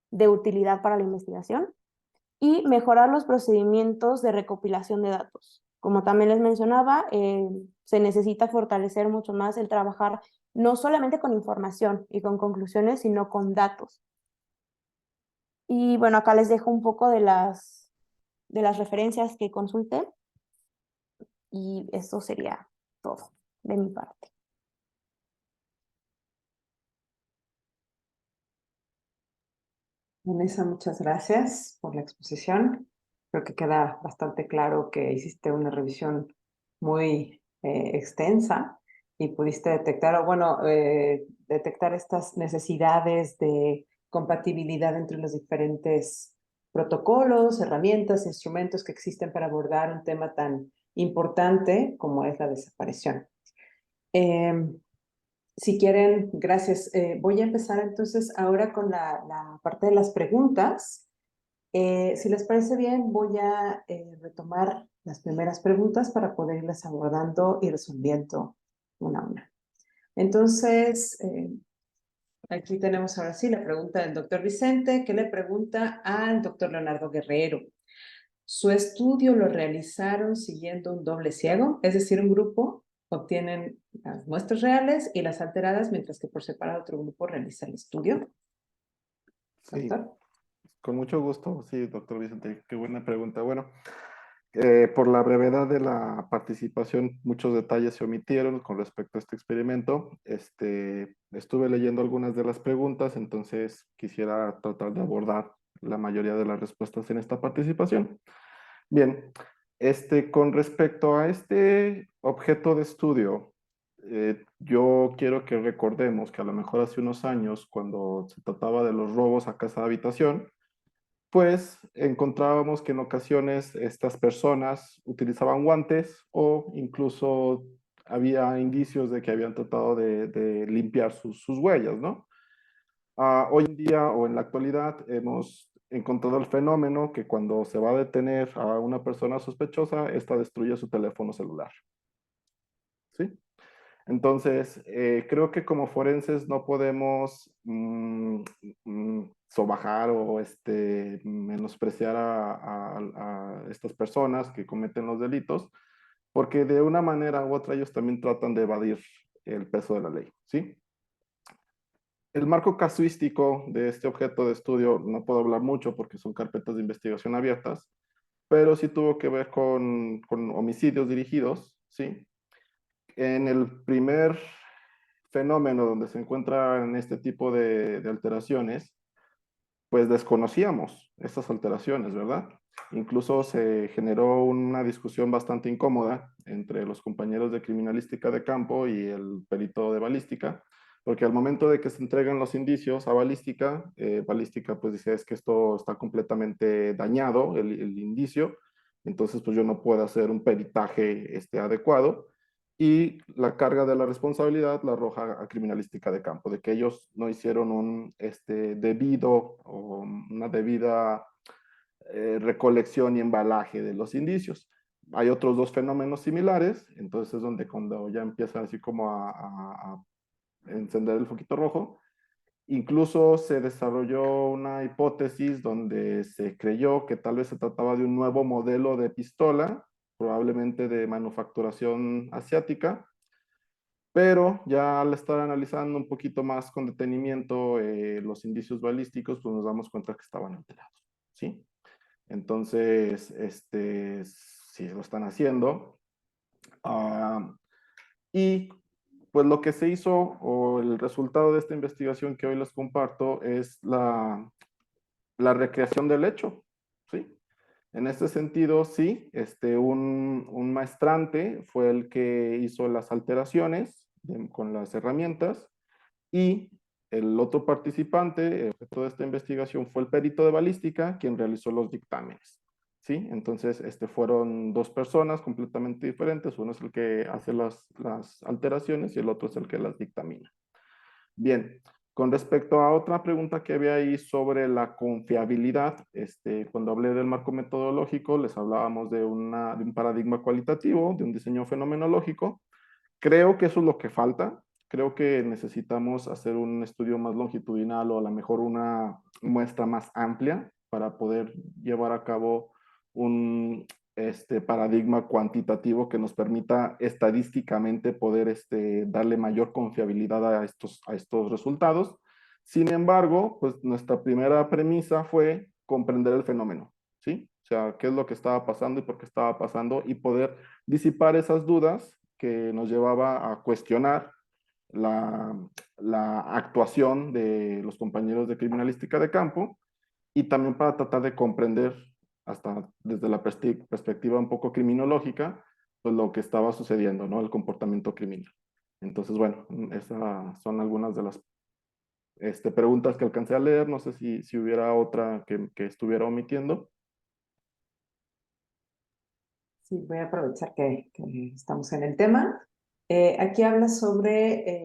de utilidad para la investigación, y mejorar los procedimientos de recopilación de datos. Como también les mencionaba, se necesita fortalecer mucho más el trabajar no solamente con información y con conclusiones, sino con datos. Y bueno, acá les dejo un poco de las referencias que consulté y eso sería todo de mi parte. Vanessa, muchas gracias por la exposición. Creo que queda bastante claro que hiciste una revisión muy extensa y pudiste detectar, o bueno, detectar estas necesidades de compatibilidad entre los diferentes protocolos, herramientas, instrumentos que existen para abordar un tema tan importante como es la desaparición. Si quieren, gracias. Voy a empezar entonces ahora con la parte de las preguntas. Si les parece bien, voy a retomar las primeras preguntas para poder irlas abordando y resolviendo una a una. Entonces, aquí tenemos ahora sí la pregunta del doctor Vicente, que le pregunta al doctor Leonardo Guerrero. Su estudio lo realizaron siguiendo un doble ciego, es decir, un grupo obtienen las muestras reales y las alteradas, mientras que por separado otro grupo realiza el estudio. Sí, Doctor. con mucho gusto. Sí, doctor Vicente, qué buena pregunta. Bueno, por la brevedad de la participación, muchos detalles se omitieron con respecto a este experimento. Estuve leyendo algunas de las preguntas, entonces quisiera tratar de abordar la mayoría de las respuestas en esta participación. Bien, con respecto a este objeto de estudio, yo quiero que recordemos que a lo mejor hace unos años, cuando se trataba de los robos a casa de habitación, pues encontrábamos que en ocasiones estas personas utilizaban guantes o incluso había indicios de que habían tratado de limpiar sus huellas, ¿no? Hoy en día o en la actualidad hemos encontrado el fenómeno que cuando se va a detener a una persona sospechosa, esta destruye su teléfono celular. ¿Sí? Entonces, creo que como forenses no podemos sobajar o menospreciar a estas personas que cometen los delitos, porque de una manera u otra ellos también tratan de evadir el peso de la ley, ¿sí? El marco casuístico de este objeto de estudio no puedo hablar mucho porque son carpetas de investigación abiertas, pero sí tuvo que ver con homicidios dirigidos, ¿sí? En el primer fenómeno donde se encuentran este tipo de alteraciones, pues desconocíamos estas alteraciones, ¿verdad? Incluso se generó una discusión bastante incómoda entre los compañeros de criminalística de campo y el perito de balística, porque al momento de que se entregan los indicios a balística, balística pues dice es que esto está completamente dañado, el indicio, entonces pues yo no puedo hacer un peritaje adecuado, y la carga de la responsabilidad la arroja a criminalística de campo, de que ellos no hicieron un debido o una debida recolección y embalaje de los indicios. Hay otros dos fenómenos similares, entonces es donde cuando ya empiezan así como a encender el foquito rojo, incluso se desarrolló una hipótesis donde se creyó que tal vez se trataba de un nuevo modelo de pistola, probablemente de manufacturación asiática, pero ya al estar analizando un poquito más con detenimiento los indicios balísticos, pues nos damos cuenta que estaban alterados, ¿sí? Entonces, sí lo están haciendo. Y pues lo que se hizo o el resultado de esta investigación que hoy les comparto es la recreación del hecho, ¿sí? En este sentido, sí, un maestrante fue el que hizo las alteraciones con las herramientas, y el otro participante de toda esta investigación fue el perito de balística quien realizó los dictámenes, ¿sí? Entonces, fueron dos personas completamente diferentes, uno es el que hace las alteraciones y el otro es el que las dictamina. Bien, con respecto a otra pregunta que había ahí sobre la confiabilidad, cuando hablé del marco metodológico, les hablábamos de un paradigma cualitativo, de un diseño fenomenológico. Creo que eso es lo que falta. Creo que necesitamos hacer un estudio más longitudinal o a lo mejor una muestra más amplia para poder llevar a cabo un paradigma cuantitativo que nos permita estadísticamente poder darle mayor confiabilidad a estos resultados. Sin embargo, pues nuestra primera premisa fue comprender el fenómeno, ¿sí? O sea, qué es lo que estaba pasando y por qué estaba pasando, y poder disipar esas dudas que nos llevaba a cuestionar la actuación de los compañeros de criminalística de campo, y también para tratar de comprender hasta desde la perspectiva un poco criminológica, pues lo que estaba sucediendo, ¿no? El comportamiento criminal. Entonces, bueno, esas son algunas de las preguntas que alcancé a leer. No sé si hubiera otra que estuviera omitiendo. Sí, voy a aprovechar que estamos en el tema. Aquí habla sobre,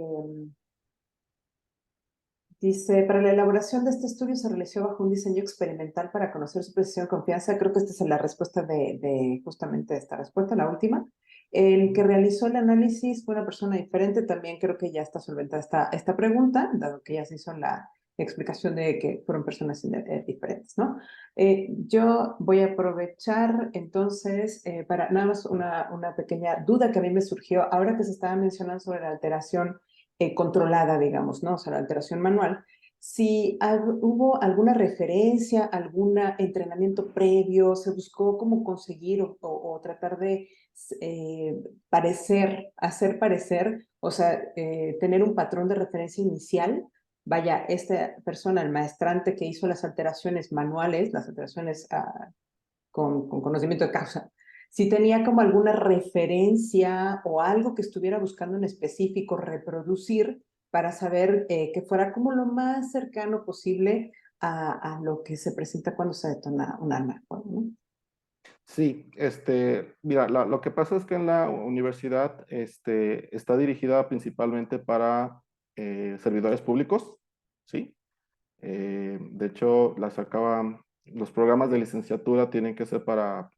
dice, para la elaboración de este estudio se realizó bajo un diseño experimental para conocer su precisión y confianza. Creo que esta es la respuesta de justamente esta respuesta, la última. El que realizó el análisis fue una persona diferente. También creo que ya está solventada esta pregunta, dado que ya se hizo la explicación de que fueron personas diferentes, ¿no? Yo voy a aprovechar entonces para nada más una pequeña duda que a mí me surgió ahora que se estaba mencionando sobre la alteración controlada, digamos, ¿no? O sea, la alteración manual. Si hubo alguna referencia, algún entrenamiento previo, se buscó cómo conseguir o tratar de hacer parecer, o sea, tener un patrón de referencia inicial. Vaya, esta persona, el maestrante que hizo las alteraciones manuales, las alteraciones con conocimiento de causa, si tenía como alguna referencia o algo que estuviera buscando en específico reproducir para saber que fuera como lo más cercano posible a lo que se presenta cuando se detona un arma, ¿no? Sí, mira, lo que pasa es que en la universidad está dirigida principalmente para servidores públicos, ¿sí? De hecho, los programas de licenciatura tienen que ser para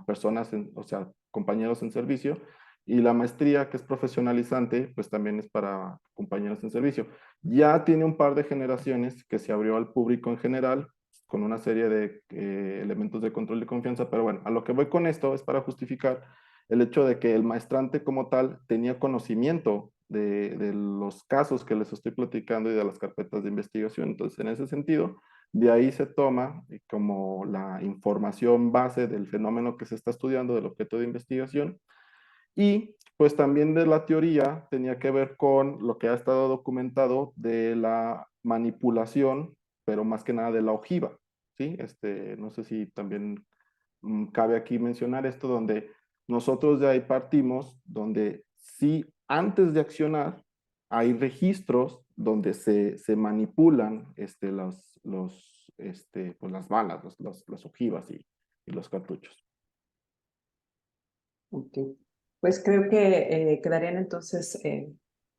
personas, o sea, compañeros en servicio, y la maestría, que es profesionalizante, pues también es para compañeros en servicio. Ya tiene un par de generaciones que se abrió al público en general, con una serie de elementos de control de confianza, pero bueno, a lo que voy con esto es para justificar el hecho de que el maestrante como tal tenía conocimiento de los casos que les estoy platicando y de las carpetas de investigación. Entonces, en ese sentido, de ahí se toma como la información base del fenómeno que se está estudiando, del objeto de investigación, y pues también de la teoría tenía que ver con lo que ha estado documentado de la manipulación, pero más que nada de la ojiva, ¿sí? No sé si también cabe aquí mencionar esto, donde nosotros de ahí partimos, donde sí, antes de accionar, hay registros donde se manipulan pues las balas, las ojivas y los cartuchos. Ok. Pues creo que quedarían entonces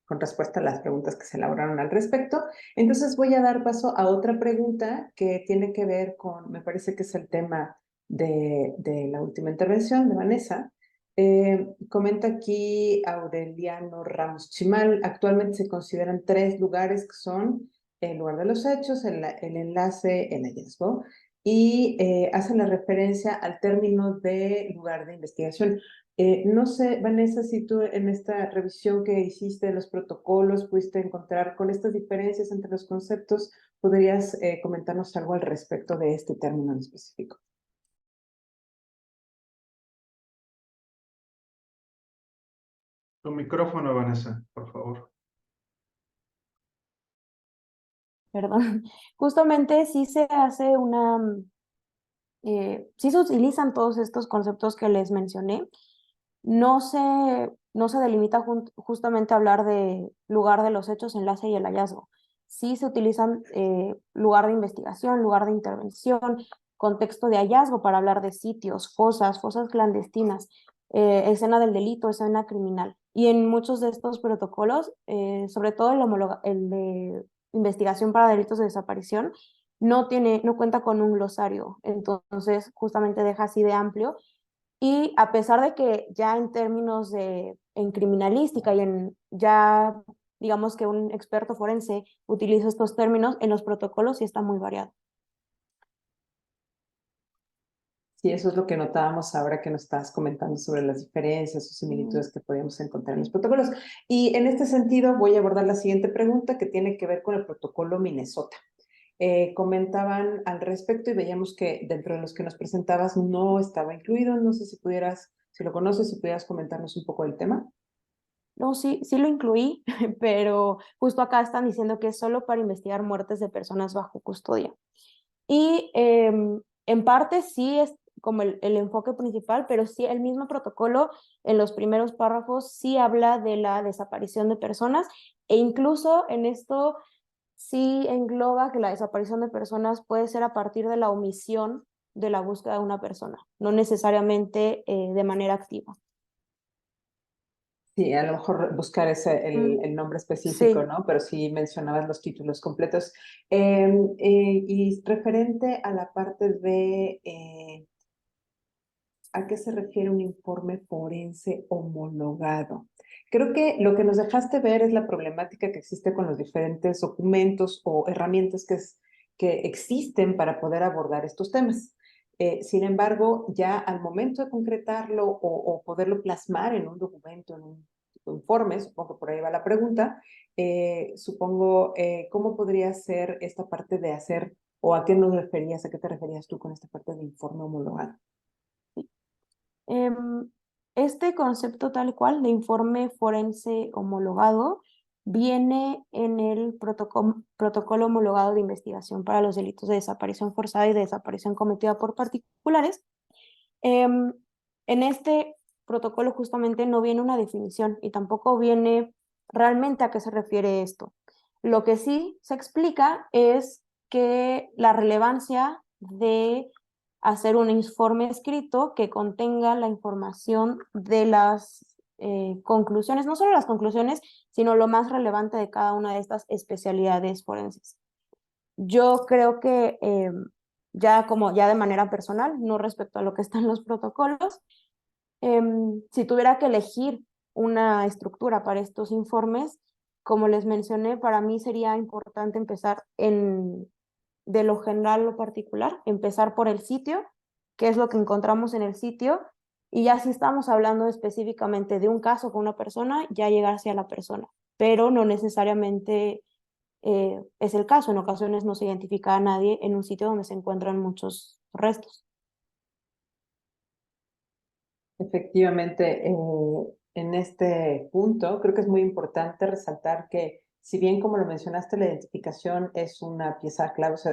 con respuesta a las preguntas que se elaboraron al respecto. Entonces voy a dar paso a otra pregunta que tiene que ver con, me parece que es el tema de la última intervención de Vanessa. Comenta aquí Aureliano Ramos Chimal, actualmente se consideran 3 lugares que son el lugar de los hechos, el enlace, el hallazgo, y hacen la referencia al término de lugar de investigación. No sé, Vanessa, si tú en esta revisión que hiciste de los protocolos pudiste encontrar con estas diferencias entre los conceptos, ¿podrías comentarnos algo al respecto de este término en específico? Tu micrófono, Vanessa, por favor. Perdón. Justamente sí se hace sí se utilizan todos estos conceptos que les mencioné. No se delimita justamente hablar de lugar de los hechos, enlace y el hallazgo. Sí se utilizan lugar de investigación, lugar de intervención, contexto de hallazgo para hablar de sitios, fosas clandestinas, escena del delito, escena criminal. Y en muchos de estos protocolos, sobre todo el de investigación para delitos de desaparición, no cuenta con un glosario. Entonces, justamente deja así de amplio, y a pesar de que ya en términos en criminalística y ya digamos que un experto forense utiliza estos términos, en los protocolos sí está muy variado. Sí, eso es lo que notábamos ahora que nos estabas comentando sobre las diferencias o similitudes que podíamos encontrar en los protocolos. Y en este sentido voy a abordar la siguiente pregunta que tiene que ver con el protocolo Minnesota. Comentaban al respecto y veíamos que dentro de los que nos presentabas no estaba incluido. No sé si lo conoces, si pudieras comentarnos un poco del tema. No, sí lo incluí, pero justo acá están diciendo que es solo para investigar muertes de personas bajo custodia. Y en parte sí es como el enfoque principal, pero sí el mismo protocolo en los primeros párrafos sí habla de la desaparición de personas, e incluso en esto sí engloba que la desaparición de personas puede ser a partir de la omisión de la búsqueda de una persona, no necesariamente de manera activa. Sí, a lo mejor buscar el nombre específico, Sí. ¿no? Pero sí mencionabas los títulos completos. Y referente a la parte de ¿a qué se refiere un informe forense homologado? Creo que lo que nos dejaste ver es la problemática que existe con los diferentes documentos o herramientas que existen para poder abordar estos temas. Sin embargo, ya al momento de concretarlo o poderlo plasmar en un documento, en un informe, supongo que por ahí va la pregunta, ¿cómo podría ser esta parte de hacer o a qué nos referías, a qué te referías tú con esta parte de informe homologado? Este concepto tal cual de informe forense homologado viene en el protocolo homologado de investigación para los delitos de desaparición forzada y de desaparición cometida por particulares. En este protocolo justamente no viene una definición y tampoco viene realmente a qué se refiere esto. Lo que sí se explica es que la relevancia de hacer un informe escrito que contenga la información de las conclusiones, no solo las conclusiones, sino lo más relevante de cada una de estas especialidades forenses. Yo creo que ya de manera personal, no respecto a lo que está en los protocolos, si tuviera que elegir una estructura para estos informes, como les mencioné, para mí sería importante empezar de lo general a lo particular, empezar por el sitio, qué es lo que encontramos en el sitio, y ya si estamos hablando específicamente de un caso con una persona, ya llegar hacia la persona, pero no necesariamente es el caso. En ocasiones no se identifica a nadie en un sitio donde se encuentran muchos restos. Efectivamente, en este punto creo que es muy importante resaltar que si bien como lo mencionaste, la identificación es una pieza clave, o sea,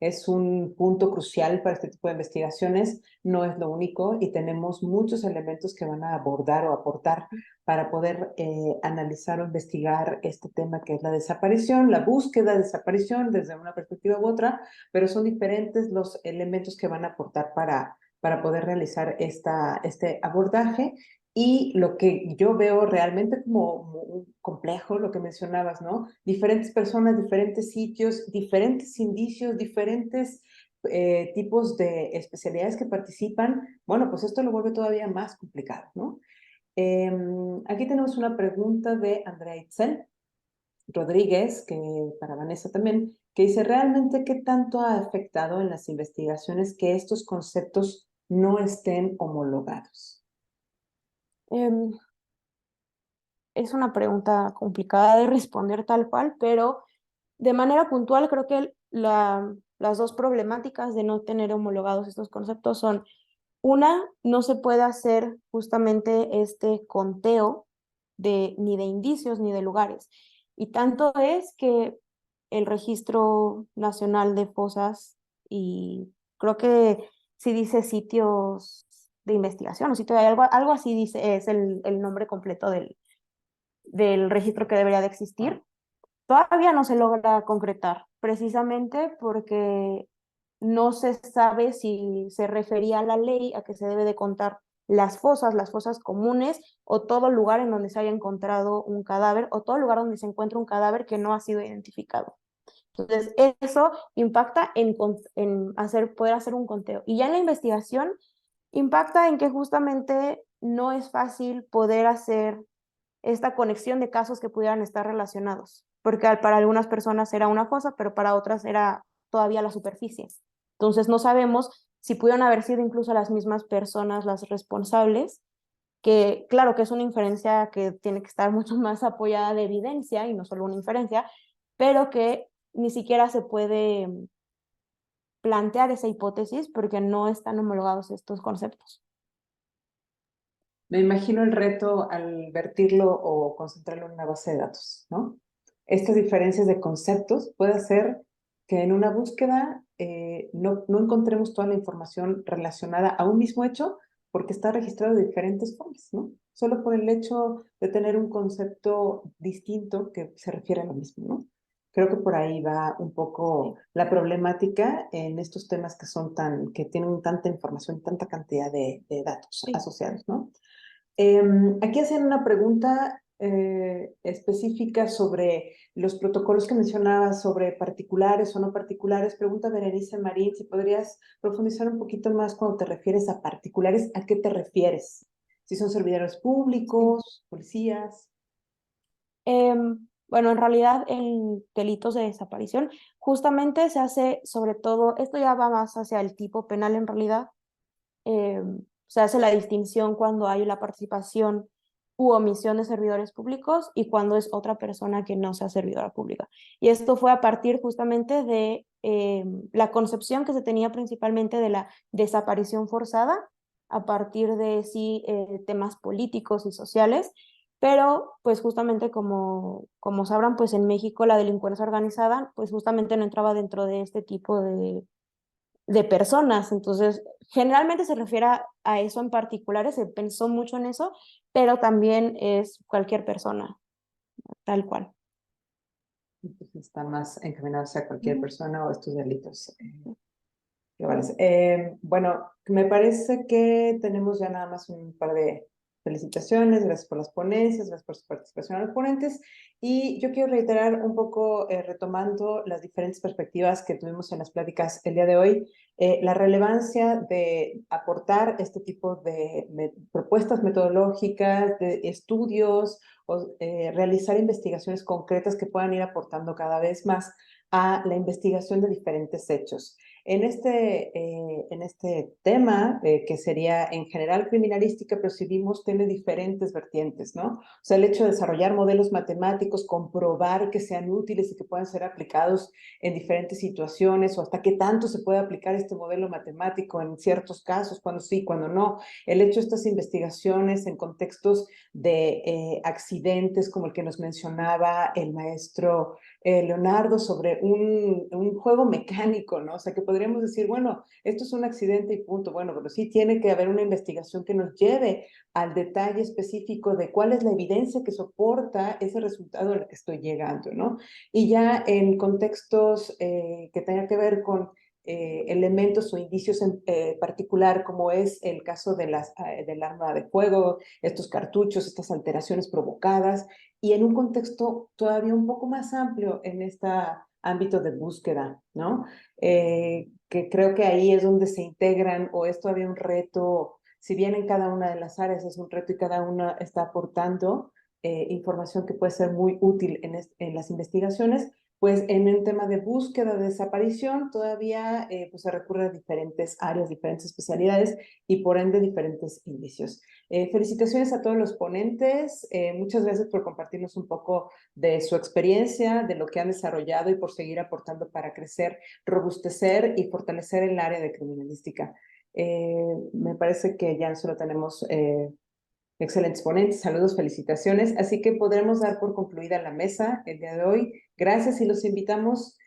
es un punto crucial para este tipo de investigaciones, no es lo único y tenemos muchos elementos que van a abordar o aportar para poder analizar o investigar este tema que es la desaparición, la búsqueda de desaparición desde una perspectiva u otra, pero son diferentes los elementos que van a aportar para poder realizar este abordaje. Y lo que yo veo realmente como complejo, lo que mencionabas, ¿no? Diferentes personas, diferentes sitios, diferentes indicios, diferentes tipos de especialidades que participan. Bueno, pues esto lo vuelve todavía más complicado, ¿no? Aquí tenemos una pregunta de Andrea Itzel Rodríguez, que para Vanessa también, que dice, ¿realmente qué tanto ha afectado en las investigaciones que estos conceptos no estén homologados? Es una pregunta complicada de responder tal cual, pero de manera puntual creo que las dos problemáticas de no tener homologados estos conceptos son, una, no se puede hacer justamente este conteo ni de indicios ni de lugares. Y tanto es que el Registro Nacional de Fosas, y creo que si dice sitios de investigación o sitio de algo así dice, es el nombre completo del registro que debería de existir, todavía no se logra concretar, precisamente porque no se sabe si se refería a la ley a que se debe de contar las fosas comunes, o todo lugar en donde se haya encontrado un cadáver, o todo lugar donde se encuentra un cadáver que no ha sido identificado. Entonces, eso impacta en poder hacer un conteo. Y ya en la investigación, impacta en que justamente no es fácil poder hacer esta conexión de casos que pudieran estar relacionados, porque para algunas personas era una fosa, pero para otras era todavía la superficie. Entonces no sabemos si pudieron haber sido incluso las mismas personas las responsables, que claro que es una inferencia que tiene que estar mucho más apoyada de evidencia y no solo una inferencia, pero que ni siquiera se puede plantear esa hipótesis porque no están homologados estos conceptos. Me imagino el reto al vertirlo o concentrarlo en una base de datos, ¿no? Estas diferencias de conceptos puede hacer que en una búsqueda no encontremos toda la información relacionada a un mismo hecho porque está registrado de diferentes formas, ¿no? Solo por el hecho de tener un concepto distinto que se refiere a lo mismo, ¿no? Creo que por ahí va un poco la problemática en estos temas que tienen tanta información, tanta cantidad de datos asociados, ¿no? Aquí hacían una pregunta específica sobre los protocolos que mencionabas, sobre particulares o no particulares. Pregunta Berenice Marín, si podrías profundizar un poquito más cuando te refieres a particulares, ¿a qué te refieres? Si son servidores públicos, policías. Bueno, en realidad en delitos de desaparición justamente se hace sobre todo, esto ya va más hacia el tipo penal en realidad, se hace la distinción cuando hay la participación u omisión de servidores públicos y cuando es otra persona que no sea servidora pública. Y esto fue a partir justamente de la concepción que se tenía principalmente de la desaparición forzada, a partir de sí temas políticos y sociales, pero pues justamente como sabrán, pues en México la delincuencia organizada pues justamente no entraba dentro de este tipo de personas. Entonces, generalmente se refiere a eso en particular, se pensó mucho en eso, pero también es cualquier persona, tal cual. Entonces está más encaminado hacia cualquier persona o estos delitos. ¿Qué parece? Bueno, me parece que tenemos ya nada más un par de felicitaciones, gracias por las ponencias, gracias por su participación a los ponentes, y yo quiero reiterar un poco, retomando las diferentes perspectivas que tuvimos en las pláticas el día de hoy, la relevancia de aportar este tipo de propuestas metodológicas, de estudios, o realizar investigaciones concretas que puedan ir aportando cada vez más a la investigación de diferentes hechos. En este tema, que sería en general criminalística, pero si vimos, tiene diferentes vertientes, ¿no? O sea, el hecho de desarrollar modelos matemáticos, comprobar que sean útiles y que puedan ser aplicados en diferentes situaciones, o hasta qué tanto se puede aplicar este modelo matemático en ciertos casos, cuando sí, cuando no. El hecho de estas investigaciones en contextos de accidentes, como el que nos mencionaba el maestro Leonardo, sobre un juego mecánico, ¿no? O sea, que podríamos decir, bueno, esto es un accidente y punto. Bueno, pero sí tiene que haber una investigación que nos lleve al detalle específico de cuál es la evidencia que soporta ese resultado al que estoy llegando, ¿no? Y ya en contextos que tengan que ver con elementos o indicios en particular, como es el caso de del arma de fuego, estos cartuchos, estas alteraciones provocadas, y en un contexto todavía un poco más amplio en este ámbito de búsqueda, ¿no? Que creo que ahí es donde se integran, o es todavía un reto, si bien en cada una de las áreas es un reto y cada una está aportando información que puede ser muy útil en las investigaciones, pues en el tema de búsqueda de desaparición todavía pues se recurre a diferentes áreas, diferentes especialidades y por ende diferentes indicios. Felicitaciones a todos los ponentes, muchas gracias por compartirnos un poco de su experiencia, de lo que han desarrollado y por seguir aportando para crecer, robustecer y fortalecer el área de criminalística. Me parece que ya solo tenemos excelentes ponentes, saludos, felicitaciones, así que podremos dar por concluida la mesa el día de hoy. Gracias y los invitamos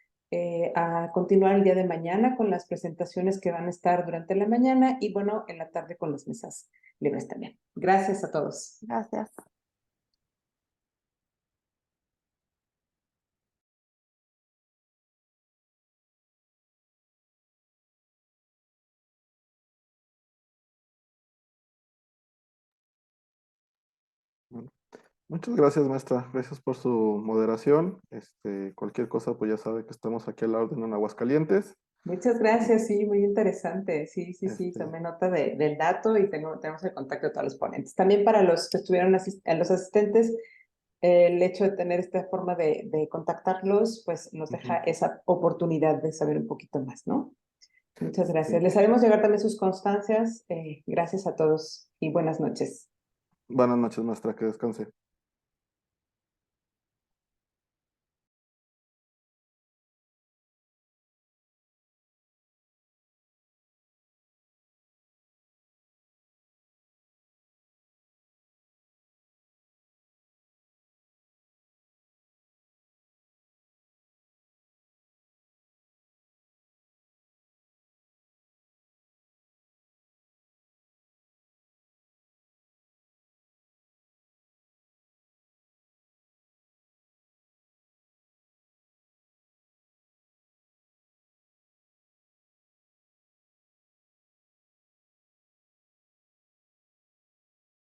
a continuar el día de mañana con las presentaciones que van a estar durante la mañana y bueno, en la tarde con las mesas libres también. Gracias a todos. Gracias. Bueno, muchas gracias, maestra. Gracias por su moderación. Cualquier cosa, pues ya sabe que estamos aquí a la orden en Aguascalientes. Muchas gracias, sí, muy interesante. Sí, sí, sí, Este, tomé nota del dato y tenemos el contacto de todos los ponentes. También para los que estuvieron los asistentes, el hecho de tener esta forma de contactarlos, pues nos deja esa oportunidad de saber un poquito más, ¿no? Muchas gracias. sí. Les haremos llegar también sus constancias. Gracias a todos y buenas noches. Buenas noches, maestra, que descanse.